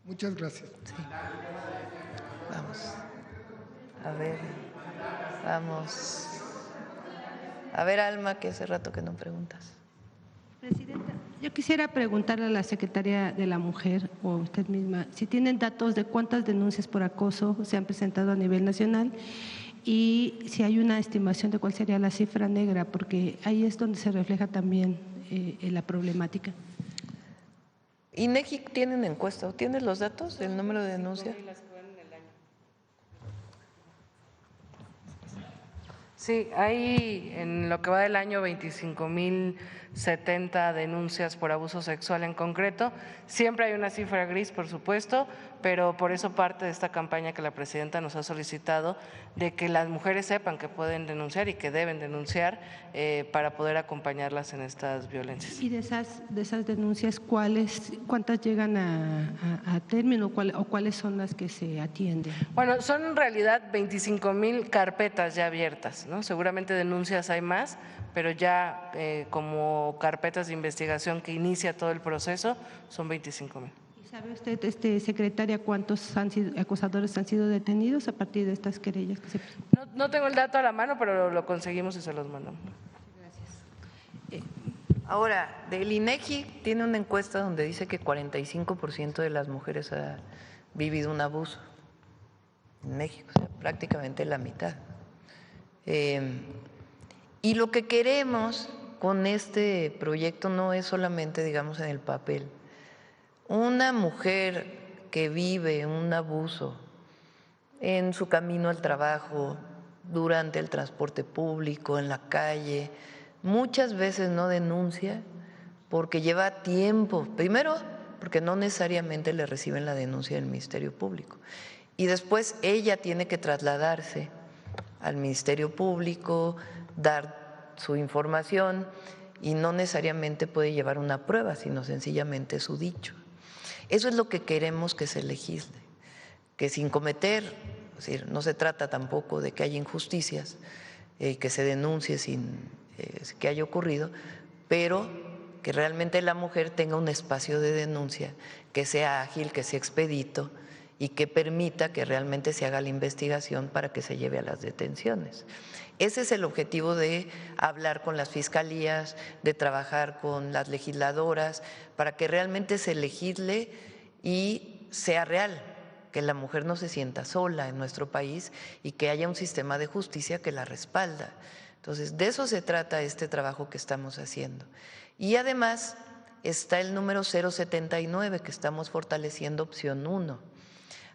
Muchas gracias. Sí. Vamos. A ver, vamos. A ver, Alma, que hace rato que no preguntas. Presidenta, yo quisiera preguntarle a la Secretaría de la Mujer o a usted misma si tienen datos de cuántas denuncias por acoso se han presentado a nivel nacional y si hay una estimación de cuál sería la cifra negra, porque ahí es donde se refleja también la problemática. INEGI tiene una encuesta, ¿tienes los datos del número de denuncias? Sí, hay en lo que va del año 25,070 denuncias por abuso sexual en concreto. Siempre hay una cifra gris, por supuesto, pero por eso parte de esta campaña que la presidenta nos ha solicitado de que las mujeres sepan que pueden denunciar y que deben denunciar para poder acompañarlas en estas violencias. Y de esas denuncias, ¿cuántas llegan a término o cuáles son las que se atienden? Bueno, son en realidad 25,000 carpetas ya abiertas, ¿no? Seguramente denuncias hay más, pero ya como carpetas de investigación que inicia todo el proceso son 25,000. ¿Y sabe usted, secretaria, cuántos acosadores han sido detenidos a partir de estas querellas que se presentan? No tengo el dato a la mano, pero lo conseguimos y se los mandamos. Gracias. Ahora, del INEGI tiene una encuesta donde dice que 45% de las mujeres ha vivido un abuso en México, o sea, prácticamente la mitad. Y lo que queremos con este proyecto no es solamente, digamos, en el papel. Una mujer que vive un abuso en su camino al trabajo, durante el transporte público, en la calle, muchas veces no denuncia porque lleva tiempo. Primero, porque no necesariamente le reciben la denuncia del Ministerio Público. Y después ella tiene que trasladarse al Ministerio Público, dar su información y no necesariamente puede llevar una prueba, sino sencillamente su dicho. Eso es lo que queremos que se legisle, que sin cometer, es decir, no se trata tampoco de que haya injusticias, que se denuncie sin que haya ocurrido, pero que realmente la mujer tenga un espacio de denuncia que sea ágil, que sea expedito y que permita que realmente se haga la investigación para que se lleve a las detenciones. Ese es el objetivo de hablar con las fiscalías, de trabajar con las legisladoras, para que realmente se legisle y sea real, que la mujer no se sienta sola en nuestro país y que haya un sistema de justicia que la respalda. Entonces, de eso se trata este trabajo que estamos haciendo. Y además está el número 079 que estamos fortaleciendo, opción 1.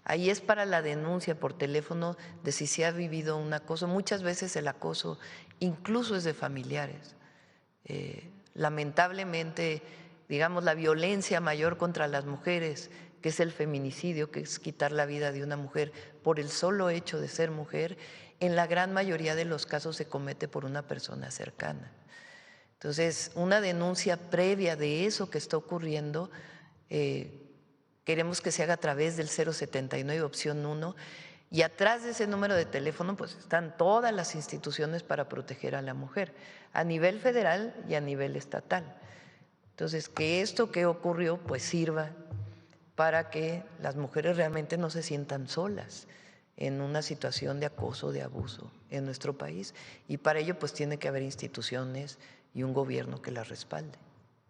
Ahí es para la denuncia por teléfono de si se ha vivido un acoso. Muchas veces el acoso incluso es de familiares. Lamentablemente, digamos, la violencia mayor contra las mujeres, que es el feminicidio, que es quitar la vida de una mujer por el solo hecho de ser mujer, en la gran mayoría de los casos se comete por una persona cercana. Entonces, una denuncia previa de eso que está ocurriendo, queremos que se haga a través del 079, opción 1, y atrás de ese número de teléfono pues están todas las instituciones para proteger a la mujer, a nivel federal y a nivel estatal. Entonces, que esto que ocurrió pues sirva para que las mujeres realmente no se sientan solas en una situación de acoso, de abuso en nuestro país, y para ello pues tiene que haber instituciones y un gobierno que las respalde.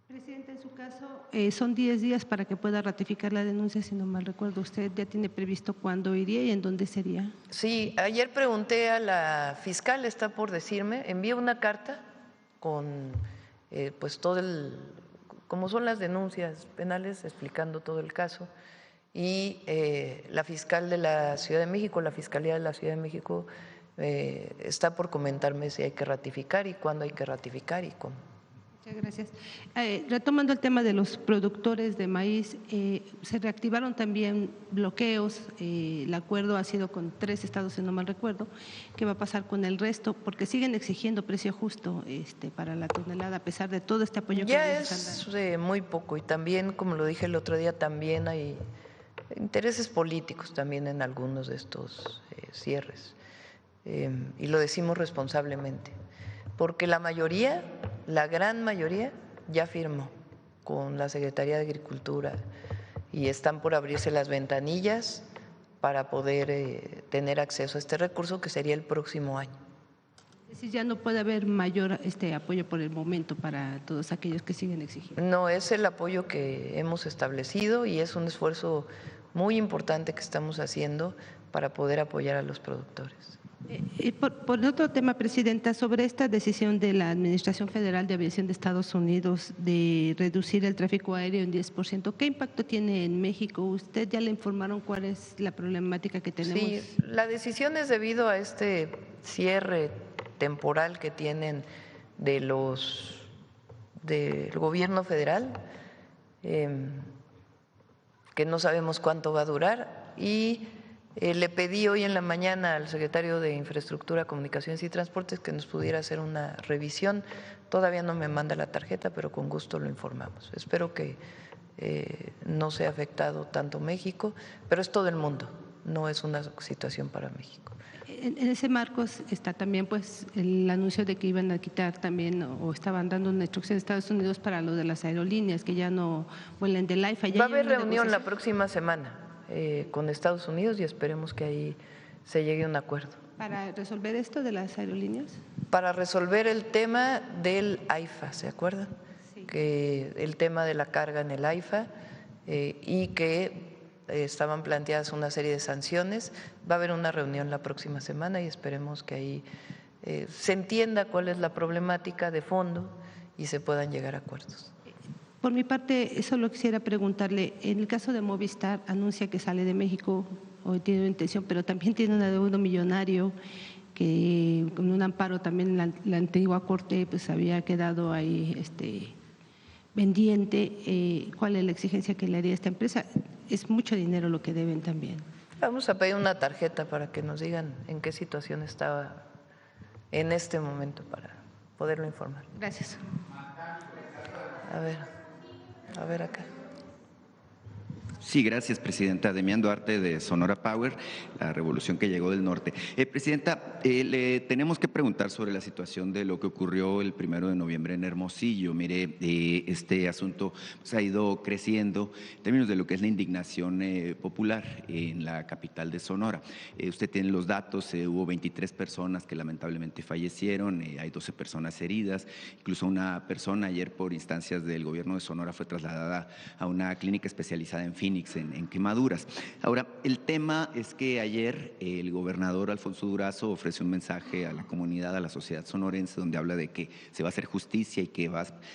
Presidenta, en su caso, son 10 días para que pueda ratificar la denuncia, si no mal recuerdo. ¿Usted ya tiene previsto cuándo iría y en dónde sería? Sí, ayer pregunté a la fiscal, está por decirme, envié una carta con pues todo como son las denuncias penales, explicando todo el caso, y la fiscal de la Ciudad de México, la Fiscalía de la Ciudad de México, está por comentarme si hay que ratificar y cuándo hay que ratificar y cómo. Muchas gracias. Retomando el tema de los productores de maíz, se reactivaron también bloqueos. El acuerdo ha sido con 3 estados, si no mal recuerdo. ¿Qué va a pasar con el resto? Porque siguen exigiendo precio justo para la tonelada, a pesar de todo este apoyo que ya les están es muy poco, y también, como lo dije el otro día, también hay intereses políticos también en algunos de estos cierres. Y lo decimos responsablemente, porque la mayoría, la gran mayoría, ya firmó con la Secretaría de Agricultura y están por abrirse las ventanillas para poder tener acceso a este recurso, que sería el próximo año. Es decir, ya no puede haber mayor apoyo por el momento para todos aquellos que siguen exigiendo. No, es el apoyo que hemos establecido y es un esfuerzo muy importante que estamos haciendo para poder apoyar a los productores. Por otro tema, Presidenta, sobre esta decisión de la Administración Federal de Aviación de Estados Unidos de reducir el tráfico aéreo en 10%, ¿qué impacto tiene en México? ¿Usted ya le informaron cuál es la problemática que tenemos? Sí, la decisión es debido a este cierre temporal que tienen del gobierno federal, que no sabemos cuánto va a durar, y le pedí hoy en la mañana al secretario de Infraestructura, Comunicaciones y Transportes que nos pudiera hacer una revisión. Todavía no me manda la tarjeta, pero con gusto lo informamos. Espero que no sea afectado tanto México, pero es todo el mundo, no es una situación para México. En ese marco está también pues el anuncio de que iban a quitar también o estaban dando una instrucción a Estados Unidos para lo de las aerolíneas, que ya no vuelan del AIFA. Va a haber reunión la próxima semana con Estados Unidos y esperemos que ahí se llegue a un acuerdo. ¿Para resolver esto de las aerolíneas? Para resolver el tema del AIFA, ¿se acuerdan? Sí. Que el tema de la carga en el AIFA y que estaban planteadas una serie de sanciones. Va a haber una reunión la próxima semana y esperemos que ahí se entienda cuál es la problemática de fondo y se puedan llegar a acuerdos. Por mi parte, solo quisiera preguntarle, en el caso de Movistar, anuncia que sale de México, o tiene una intención, pero también tiene un adeudo millonario que con un amparo también la antigua Corte pues había quedado ahí pendiente. ¿Cuál es la exigencia que le haría esta empresa? Es mucho dinero lo que deben también. Vamos a pedir una tarjeta para que nos digan en qué situación estaba en este momento para poderlo informar. Gracias. A ver acá. Sí, gracias, Presidenta. Demián Duarte, de Sonora Power, la revolución que llegó del norte. Presidenta, le tenemos que preguntar sobre la situación de lo que ocurrió el 1 de noviembre en Hermosillo. Mire, este asunto pues, ha ido creciendo en términos de lo que es la indignación popular en la capital de Sonora. Usted tiene los datos, hubo 23 personas que lamentablemente fallecieron, hay 12 personas heridas, incluso una persona ayer por instancias del gobierno de Sonora fue trasladada a una clínica especializada en Phoenix, en quemaduras. Ahora, el tema es que ayer el gobernador Alfonso Durazo ofreció un mensaje a la comunidad, a la sociedad sonorense, donde habla de que se va a hacer justicia y que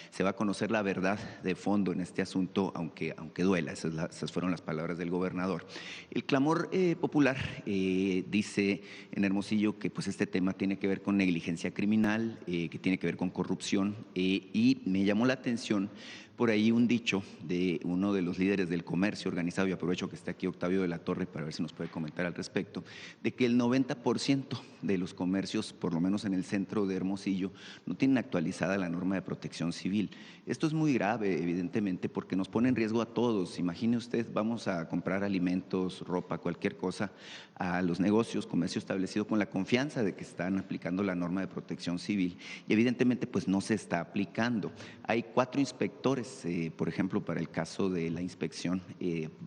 se va a conocer la verdad de fondo en este asunto, aunque duela. Esas fueron las palabras del gobernador. El clamor popular dice en Hermosillo que pues, este tema tiene que ver con negligencia criminal, que tiene que ver con corrupción, y me llamó la atención por ahí un dicho de uno de los líderes del comercio organizado, y aprovecho que está aquí Octavio de la Torre para ver si nos puede comentar al respecto, de que el 90% de los comercios, por lo menos en el centro de Hermosillo, no tienen actualizada la norma de protección civil. Esto es muy grave, evidentemente, porque nos pone en riesgo a todos. Imagine usted, vamos a comprar alimentos, ropa, cualquier cosa, a los negocios, comercio establecido con la confianza de que están aplicando la norma de protección civil, y evidentemente pues no se está aplicando. Hay 4 inspectores, por ejemplo, para el caso de la inspección,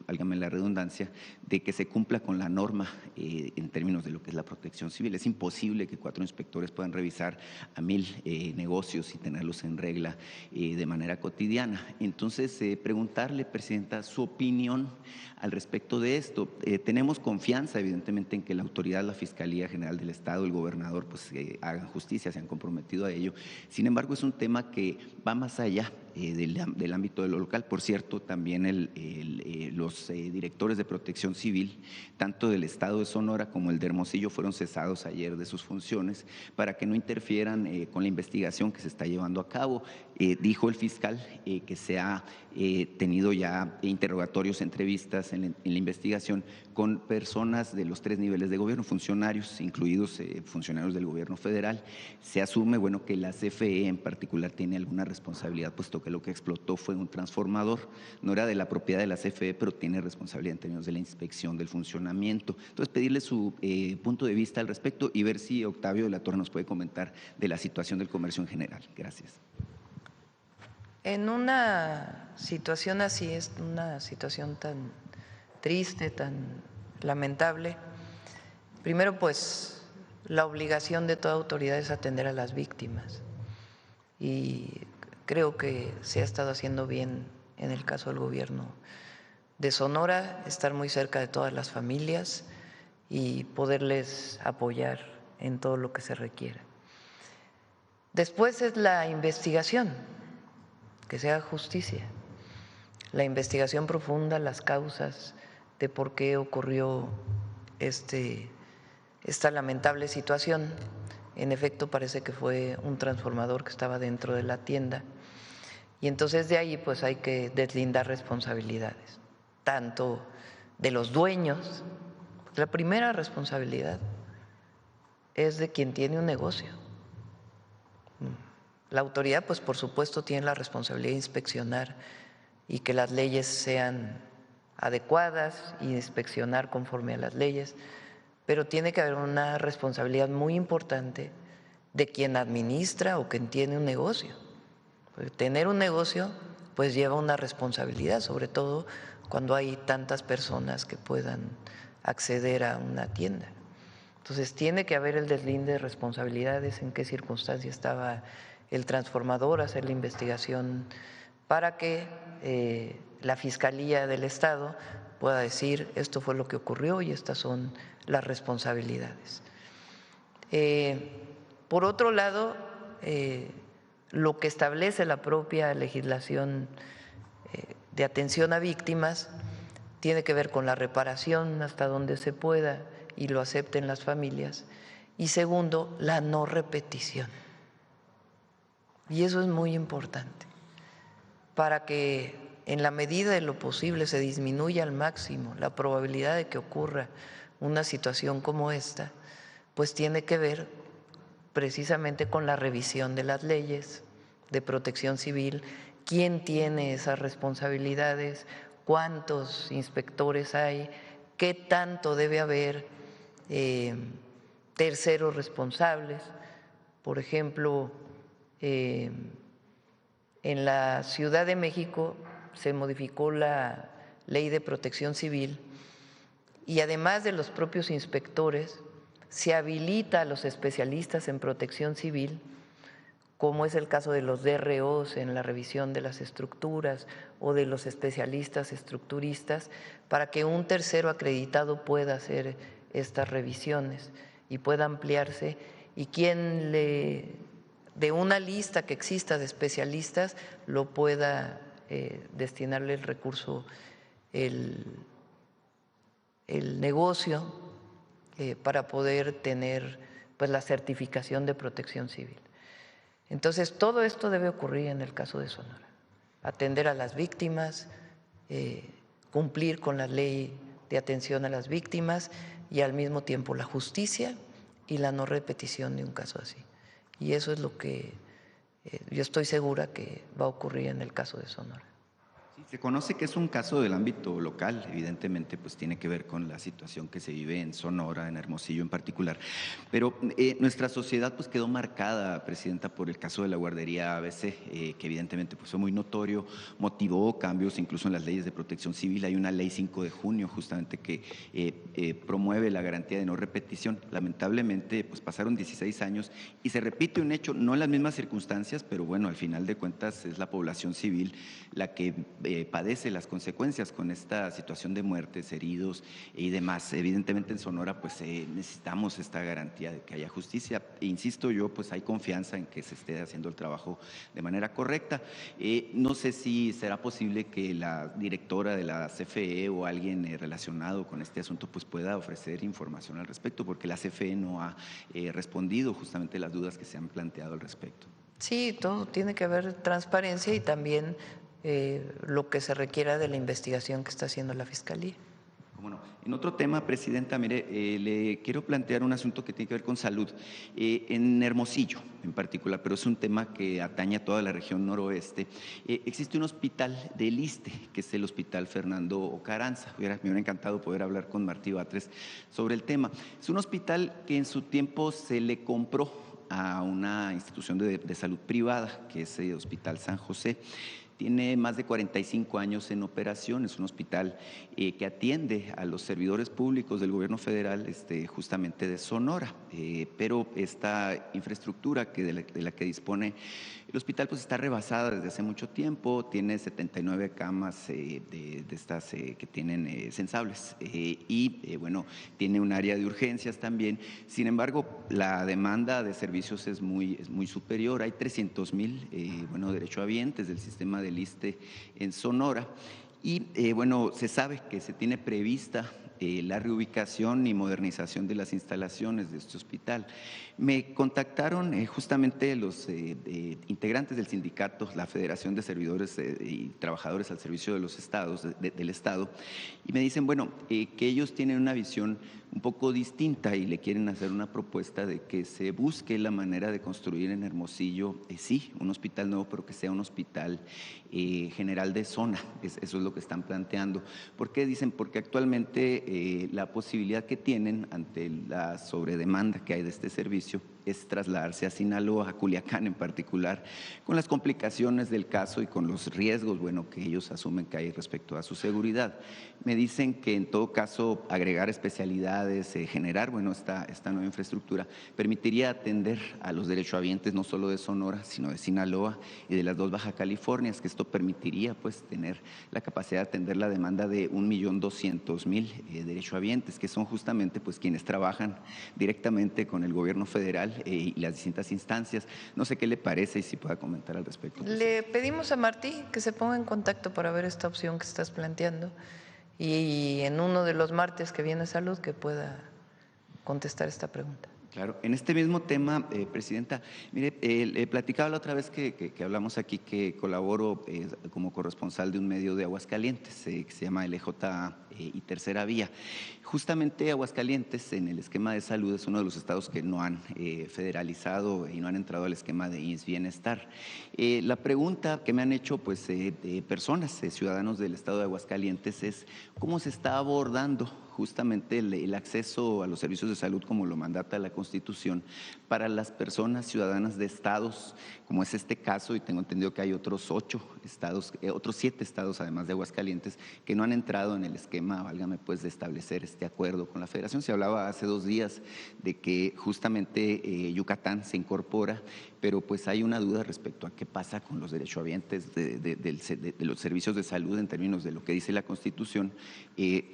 válgame la redundancia, de que se cumpla con la norma en términos de lo que es la protección civil. Es imposible que 4 inspectores puedan revisar a 1000 negocios y tenerlos en regla de manera cotidiana. Entonces, preguntarle, Presidenta, su opinión al respecto de esto. Tenemos confianza, evidentemente, en que la autoridad, la Fiscalía General del Estado, el gobernador, pues hagan justicia, se han comprometido a ello. Sin embargo, es un tema que va más allá del ámbito de lo local. Por cierto, también los directores de protección civil, tanto del estado de Sonora como el de Hermosillo, fueron cesados ayer de sus funciones para que no interfieran con la investigación que se está llevando a cabo. Dijo el fiscal que se ha tenido ya interrogatorios, entrevistas en la investigación con personas de los 3 niveles de gobierno, funcionarios, incluidos funcionarios del gobierno federal. Se asume, bueno, que la CFE en particular tiene alguna responsabilidad, puesto que lo que explotó fue un transformador. No era de la propiedad de la CFE, pero tiene responsabilidad en términos de la inspección del funcionamiento. Entonces, pedirle su punto de vista al respecto y ver si Octavio de la Torre nos puede comentar de la situación del comercio en general. Gracias. En una situación así, es una situación tan triste, tan lamentable, primero pues la obligación de toda autoridad es atender a las víctimas y creo que se ha estado haciendo bien en el caso del gobierno de Sonora, estar muy cerca de todas las familias y poderles apoyar en todo lo que se requiera. Después es la investigación, que se haga justicia, la investigación profunda, las causas de por qué ocurrió esta lamentable situación. En efecto, parece que fue un transformador que estaba dentro de la tienda y entonces de ahí pues hay que deslindar responsabilidades, tanto de los dueños. La primera responsabilidad es de quien tiene un negocio. La autoridad, pues por supuesto, tiene la responsabilidad de inspeccionar y que las leyes sean adecuadas y inspeccionar conforme a las leyes, pero tiene que haber una responsabilidad muy importante de quien administra o quien tiene un negocio. Porque tener un negocio pues lleva una responsabilidad, sobre todo cuando hay tantas personas que puedan acceder a una tienda. Entonces tiene que haber el deslinde de responsabilidades, en qué circunstancia estaba el transformador, hacer la investigación para que la Fiscalía del Estado pueda decir esto fue lo que ocurrió y estas son las responsabilidades. Por otro lado, lo que establece la propia legislación de atención a víctimas tiene que ver con la reparación hasta donde se pueda y lo acepten las familias, y segundo, la no repetición. Y eso es muy importante, para que en la medida de lo posible se disminuya al máximo la probabilidad de que ocurra una situación como esta, pues tiene que ver precisamente con la revisión de las leyes de protección civil, quién tiene esas responsabilidades, cuántos inspectores hay, qué tanto debe haber terceros responsables. Por ejemplo, en la Ciudad de México se modificó la Ley de Protección Civil y además de los propios inspectores, se habilita a los especialistas en protección civil, como es el caso de los DROs en la revisión de las estructuras o de los especialistas estructuristas, para que un tercero acreditado pueda hacer estas revisiones y pueda ampliarse, y quien de una lista que exista de especialistas lo pueda destinarle el recurso, el negocio, para poder tener pues la certificación de protección civil. Entonces, todo esto debe ocurrir en el caso de Sonora: atender a las víctimas, cumplir con la ley de atención a las víctimas y al mismo tiempo la justicia y la no repetición de un caso así. Y eso es lo que yo estoy segura que va a ocurrir en el caso de Sonora. Se conoce que es un caso del ámbito local, evidentemente pues tiene que ver con la situación que se vive en Sonora, en Hermosillo en particular, pero nuestra sociedad pues quedó marcada, Presidenta, por el caso de la guardería ABC, que evidentemente pues fue muy notorio, motivó cambios incluso en las leyes de protección civil. Hay una ley 5 de junio justamente que promueve la garantía de no repetición. Lamentablemente pues pasaron 16 años y se repite un hecho, no en las mismas circunstancias, pero bueno, al final de cuentas es la población civil la que padece las consecuencias con esta situación de muertes, heridos y demás. Evidentemente en Sonora pues necesitamos esta garantía de que haya justicia. E insisto yo, pues hay confianza en que se esté haciendo el trabajo de manera correcta. No sé si será posible que la directora de la CFE o alguien relacionado con este asunto pues pueda ofrecer información al respecto, porque la CFE no ha respondido justamente las dudas que se han planteado al respecto. Sí, todo tiene que haber transparencia y también lo que se requiera de la investigación que está haciendo la Fiscalía. Cómo no. En otro tema, Presidenta, mire, le quiero plantear un asunto que tiene que ver con salud. En Hermosillo, en particular, pero es un tema que atañe a toda la región noroeste, existe un hospital del ISSSTE, que es el Hospital Fernando Ocaranza. Me hubiera encantado poder hablar con Martí Batres sobre el tema. Es un hospital que en su tiempo se le compró a una institución de salud privada, que es el Hospital San José. Tiene más de 45 años en operación, es un hospital que atiende a los servidores públicos del gobierno federal, justamente de Sonora, pero esta infraestructura de la que dispone el hospital pues está rebasada desde hace mucho tiempo, tiene 79 camas de estas que tienen sensables y bueno, tiene un área de urgencias también. Sin embargo, la demanda de servicios es muy superior, hay 300,000 derechohabientes del sistema del ISSSTE en Sonora y bueno, se sabe que se tiene prevista la reubicación y modernización de las instalaciones de este hospital. Me contactaron justamente los integrantes del sindicato, la Federación de Servidores y Trabajadores al Servicio de los Estados, del Estado, y me dicen, bueno, que ellos tienen una visión un poco distinta y le quieren hacer una propuesta de que se busque la manera de construir en Hermosillo, sí, un hospital nuevo, pero que sea un hospital general de zona. Eso es lo que están planteando. ¿Por qué? Dicen, porque actualmente la posibilidad que tienen ante la sobredemanda que hay de este servicio es trasladarse a Sinaloa, a Culiacán en particular, con las complicaciones del caso y con los riesgos, que ellos asumen que hay respecto a su seguridad. Me dicen que en todo caso agregar especialidades, generar, esta nueva infraestructura permitiría atender a los derechohabientes no solo de Sonora, sino de Sinaloa y de las dos Baja Californias, que esto permitiría pues tener la capacidad de atender la demanda de 1,200,000 derechohabientes, que son justamente pues quienes trabajan directamente con el gobierno federal y las distintas instancias. No sé qué le parece y si pueda comentar al respecto. Le pedimos a Martí que se ponga en contacto para ver esta opción que estás planteando y en uno de los martes que viene Salud que pueda contestar esta pregunta. Claro, en este mismo tema, Presidenta, mire, le platicaba la otra vez que hablamos aquí que colaboro como corresponsal de un medio de Aguascalientes que se llama LJ y Tercera Vía. Justamente Aguascalientes en el esquema de salud es uno de los estados que no han federalizado y no han entrado al esquema de IMSS Bienestar. La pregunta que me han hecho pues personas, ciudadanos del estado de Aguascalientes es cómo se está abordando justamente el acceso a los servicios de salud como lo mandata la Constitución para las personas ciudadanas de estados, como es este caso, y tengo entendido que hay otros 8 estados, otros 7 estados además de Aguascalientes, que no han entrado en el esquema, válgame pues, de establecer este acuerdo con la Federación. Se hablaba hace 2 días de que justamente Yucatán se incorpora, pero pues hay una duda respecto a qué pasa con los derechohabientes de los servicios de salud en términos de lo que dice la Constitución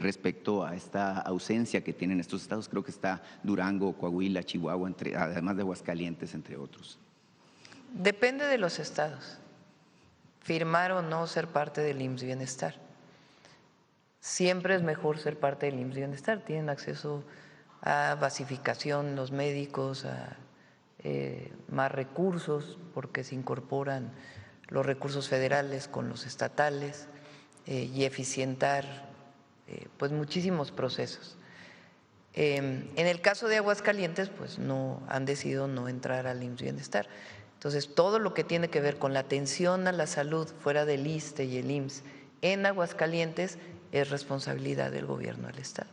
respecto a esta ausencia que tienen estos estados. Creo que está Durango, Coahuila, Chihuahua, además de Aguascalientes, entre otros. Depende de los estados, firmar o no ser parte del IMSS Bienestar. Siempre es mejor ser parte del IMSS Bienestar, tienen acceso a basificación los médicos, a más recursos, porque se incorporan los recursos federales con los estatales y eficientar pues muchísimos procesos. En el caso de Aguascalientes, pues no han decidido no entrar al IMSS Bienestar. Entonces, todo lo que tiene que ver con la atención a la salud fuera del ISSSTE y el IMSS en Aguascalientes es responsabilidad del gobierno del estado.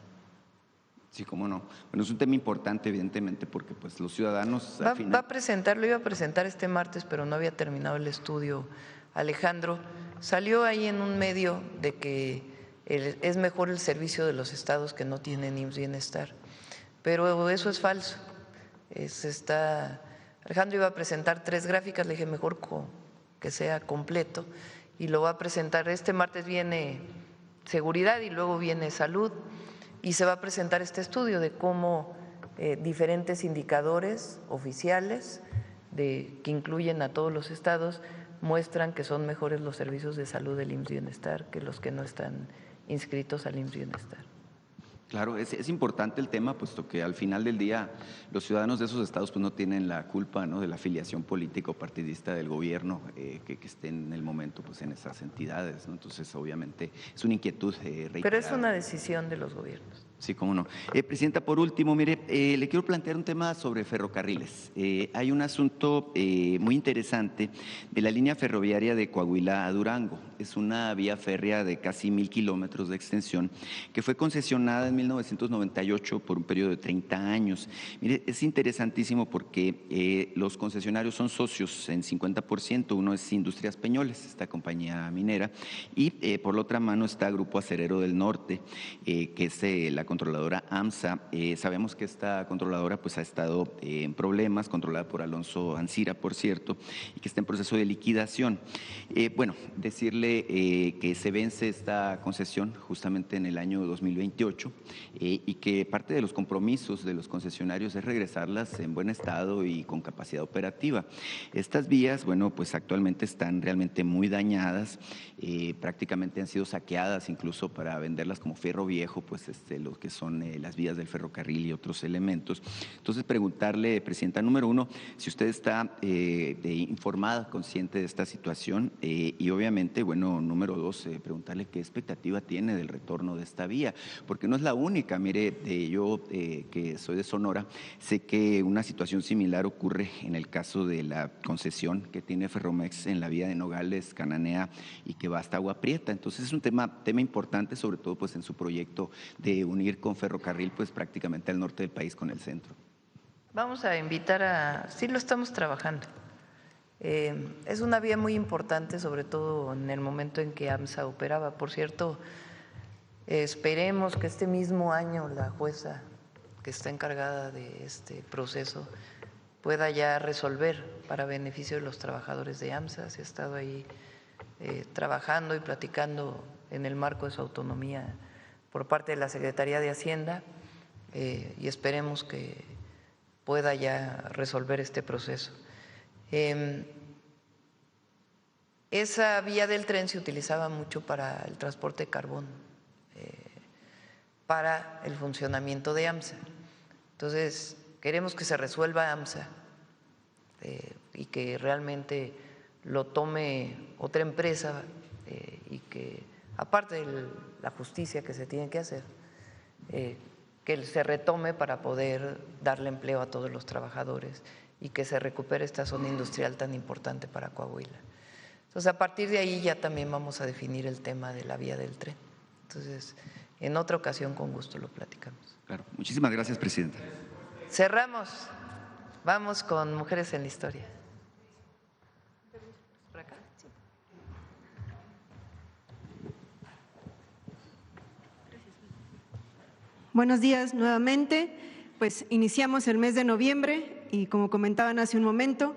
Sí, cómo no. Bueno, es un tema importante, evidentemente, porque pues los ciudadanos al final… Va a presentar, lo iba a presentar este martes, pero no había terminado el estudio, Alejandro. Salió ahí en un medio de que es mejor el servicio de los estados que no tienen IMSS Bienestar, pero eso es falso. Alejandro iba a presentar 3 gráficas, le dije mejor que sea completo, y lo va a presentar. Este martes viene seguridad y luego viene salud, y se va a presentar este estudio de cómo diferentes indicadores oficiales que incluyen a todos los estados muestran que son mejores los servicios de salud del IMSS Bienestar que los que no están inscritos al IMSS Bienestar. Claro, es importante el tema, puesto que al final del día los ciudadanos de esos estados pues, no tienen la culpa, ¿no?, de la afiliación política o partidista del gobierno que esté en el momento pues, en esas entidades, ¿no? Entonces, obviamente, es una inquietud reiterada. Pero es una decisión de los gobiernos. Sí, cómo no. Presidenta, por último, mire, le quiero plantear un tema sobre ferrocarriles. Hay un asunto muy interesante de la línea ferroviaria de Coahuila a Durango. Es una vía férrea de casi 1,000 kilómetros de extensión que fue concesionada en 1998 por un periodo de 30 años. Mire, es interesantísimo porque los concesionarios son socios en 50%. Uno es Industrias Peñoles, esta compañía minera, y por la otra mano está Grupo Acerero del Norte, que es la controladora AMSA. Sabemos que esta controladora pues, ha estado en problemas, controlada por Alonso Ancira, por cierto, y que está en proceso de liquidación. Bueno, decirle que se vence esta concesión justamente en el año 2028 y que parte de los compromisos de los concesionarios es regresarlas en buen estado y con capacidad operativa. Estas vías, bueno, pues actualmente están realmente muy dañadas, prácticamente han sido saqueadas incluso para venderlas como fierro viejo, pues lo que son las vías del ferrocarril y otros elementos. Entonces, preguntarle, Presidenta, número uno, si usted está informada, consciente de esta situación y obviamente, bueno, número dos, preguntarle qué expectativa tiene del retorno de esta vía, porque no es la única. Mire, yo que soy de Sonora, sé que una situación similar ocurre en el caso de la concesión que tiene Ferromex en la vía de Nogales, Cananea y que va hasta Agua Prieta. Entonces es un tema importante, sobre todo pues en su proyecto de unir con ferrocarril pues prácticamente al norte del país con el centro. Vamos a invitar sí lo estamos trabajando. Es una vía muy importante, sobre todo en el momento en que AMSA operaba. Por cierto, esperemos que este mismo año la jueza que está encargada de este proceso pueda ya resolver para beneficio de los trabajadores de AMSA. Se ha estado ahí trabajando y platicando en el marco de su autonomía por parte de la Secretaría de Hacienda y esperemos que pueda ya resolver este proceso. Esa vía del tren se utilizaba mucho para el transporte de carbón, para el funcionamiento de AMSA. Entonces, queremos que se resuelva AMSA y que realmente lo tome otra empresa y que, aparte de la justicia que se tiene que hacer, que se retome para poder darle empleo a todos los trabajadores y que se recupere esta zona industrial tan importante para Coahuila. Entonces, a partir de ahí ya también vamos a definir el tema de la vía del tren. Entonces, en otra ocasión con gusto lo platicamos. Claro. Muchísimas gracias, Presidenta. Cerramos. Vamos con Mujeres en la Historia. Buenos días nuevamente. Pues iniciamos el mes de noviembre y, como comentaban hace un momento,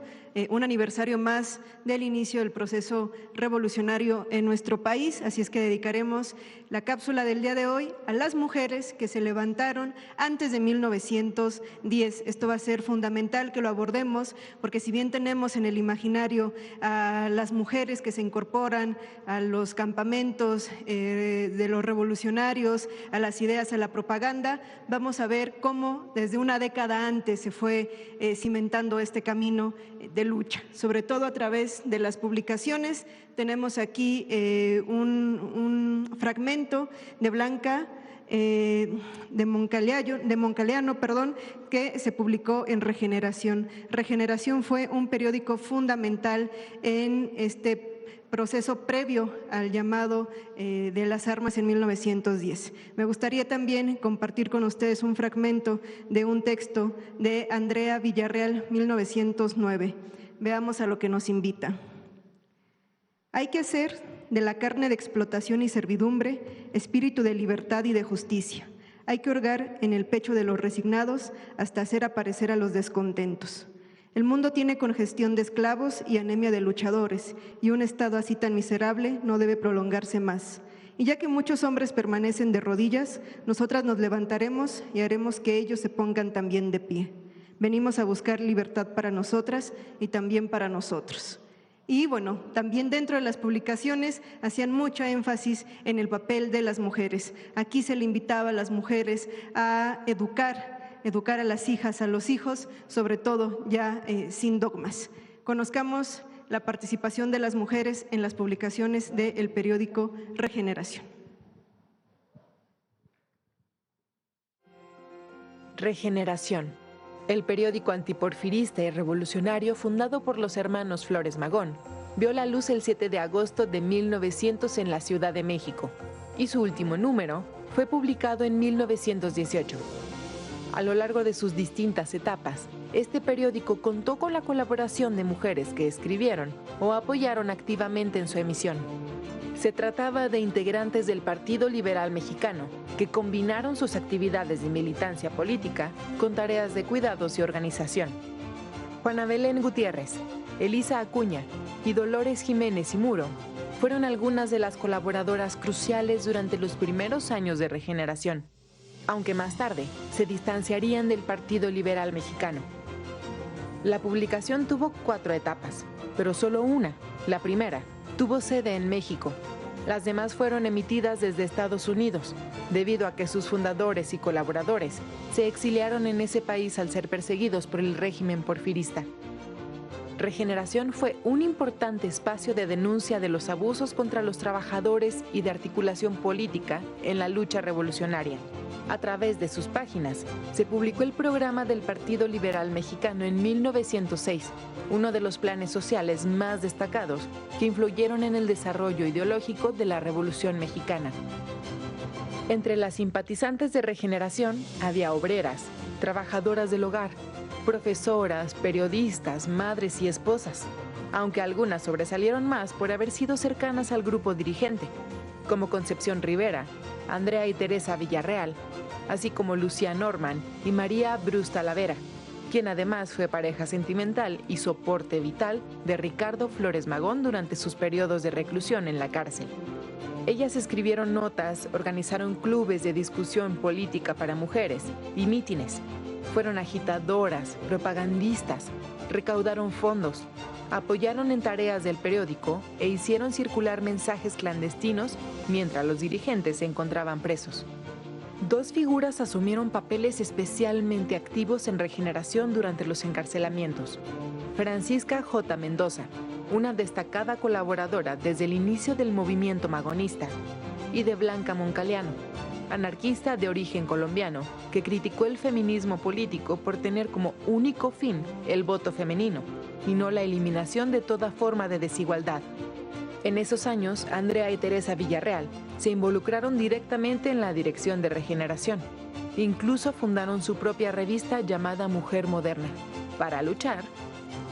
un aniversario más del inicio del proceso revolucionario en nuestro país. Así es que dedicaremos la cápsula del día de hoy a las mujeres que se levantaron antes de 1910. Esto va a ser fundamental que lo abordemos, porque si bien tenemos en el imaginario a las mujeres que se incorporan a los campamentos de los revolucionarios, a las ideas, a la propaganda, vamos a ver cómo desde una década antes se fue cimentando este camino de lucha, sobre todo a través de las publicaciones. Tenemos aquí un fragmento de Blanca de Moncaliano, que se publicó en Regeneración. Regeneración fue un periódico fundamental en este proceso previo al llamado de las armas en 1910. Me gustaría también compartir con ustedes un fragmento de un texto de Andrea Villarreal, 1909. Veamos a lo que nos invita. Hay que hacer de la carne de explotación y servidumbre espíritu de libertad y de justicia. Hay que hurgar en el pecho de los resignados hasta hacer aparecer a los descontentos. El mundo tiene congestión de esclavos y anemia de luchadores, y un estado así tan miserable no debe prolongarse más. Y ya que muchos hombres permanecen de rodillas, nosotras nos levantaremos y haremos que ellos se pongan también de pie. Venimos a buscar libertad para nosotras y también para nosotros. Y bueno, también dentro de las publicaciones hacían mucho énfasis en el papel de las mujeres. Aquí se le invitaba a las mujeres a educar a las hijas, a los hijos, sobre todo ya sin dogmas. Conozcamos la participación de las mujeres en las publicaciones del periódico Regeneración. Regeneración, el periódico antiporfirista y revolucionario fundado por los hermanos Flores Magón, vio la luz el 7 de agosto de 1900 en la Ciudad de México y su último número fue publicado en 1918. A lo largo de sus distintas etapas, este periódico contó con la colaboración de mujeres que escribieron o apoyaron activamente en su emisión. Se trataba de integrantes del Partido Liberal Mexicano, que combinaron sus actividades de militancia política con tareas de cuidados y organización. Juana Belén Gutiérrez, Elisa Acuña y Dolores Jiménez y Muro fueron algunas de las colaboradoras cruciales durante los primeros años de Regeneración, aunque más tarde se distanciarían del Partido Liberal Mexicano. La publicación tuvo 4 etapas, pero solo una, la primera, tuvo sede en México. Las demás fueron emitidas desde Estados Unidos, debido a que sus fundadores y colaboradores se exiliaron en ese país al ser perseguidos por el régimen porfirista. Regeneración fue un importante espacio de denuncia de los abusos contra los trabajadores y de articulación política en la lucha revolucionaria. A través de sus páginas, se publicó el programa del Partido Liberal Mexicano en 1906, uno de los planes sociales más destacados que influyeron en el desarrollo ideológico de la Revolución Mexicana. Entre las simpatizantes de Regeneración había obreras, trabajadoras del hogar, profesoras, periodistas, madres y esposas, aunque algunas sobresalieron más por haber sido cercanas al grupo dirigente, como Concepción Rivera, Andrea y Teresa Villarreal, así como Lucía Norman y María Brus Talavera, quien además fue pareja sentimental y soporte vital de Ricardo Flores Magón durante sus periodos de reclusión en la cárcel. Ellas escribieron notas, organizaron clubes de discusión política para mujeres y mítines. Fueron agitadoras, propagandistas, recaudaron fondos, apoyaron en tareas del periódico e hicieron circular mensajes clandestinos mientras los dirigentes se encontraban presos. 2 figuras asumieron papeles especialmente activos en Regeneración durante los encarcelamientos. Francisca J. Mendoza, una destacada colaboradora desde el inicio del movimiento magonista, y de Blanca Moncaliano, anarquista de origen colombiano, que criticó el feminismo político por tener como único fin el voto femenino y no la eliminación de toda forma de desigualdad. En esos años, Andrea y Teresa Villarreal se involucraron directamente en la dirección de Regeneración. Incluso fundaron su propia revista llamada Mujer Moderna, para luchar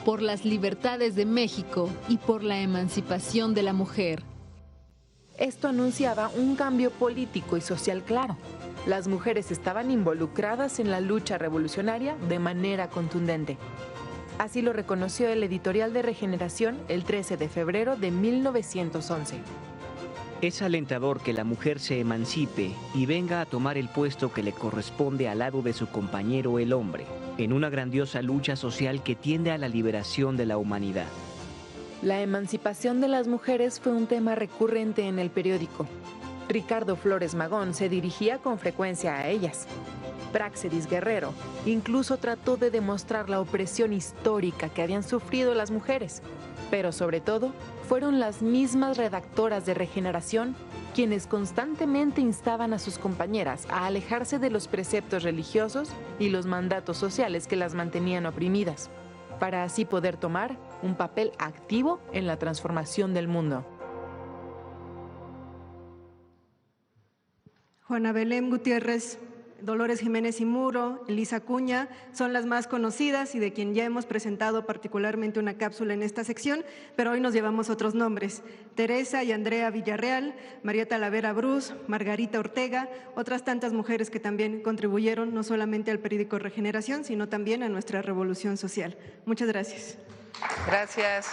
por las libertades de México y por la emancipación de la mujer. Esto anunciaba un cambio político y social claro. Las mujeres estaban involucradas en la lucha revolucionaria de manera contundente. Así lo reconoció el editorial de Regeneración el 13 de febrero de 1911. Es alentador que la mujer se emancipe y venga a tomar el puesto que le corresponde al lado de su compañero el hombre, en una grandiosa lucha social que tiende a la liberación de la humanidad. La emancipación de las mujeres fue un tema recurrente en el periódico. Ricardo Flores Magón se dirigía con frecuencia a ellas. Praxedis Guerrero incluso trató de demostrar la opresión histórica que habían sufrido las mujeres, pero sobre todo fueron las mismas redactoras de Regeneración quienes constantemente instaban a sus compañeras a alejarse de los preceptos religiosos y los mandatos sociales que las mantenían oprimidas, para así poder tomar un papel activo en la transformación del mundo. Juana Belén Gutiérrez, Dolores Jiménez y Muro, Elisa Acuña son las más conocidas y de quien ya hemos presentado particularmente una cápsula en esta sección, pero hoy nos llevamos otros nombres: Teresa y Andrea Villarreal, María Talavera Brus, Margarita Ortega, otras tantas mujeres que también contribuyeron no solamente al periódico Regeneración, sino también a nuestra revolución social. Muchas gracias. Gracias.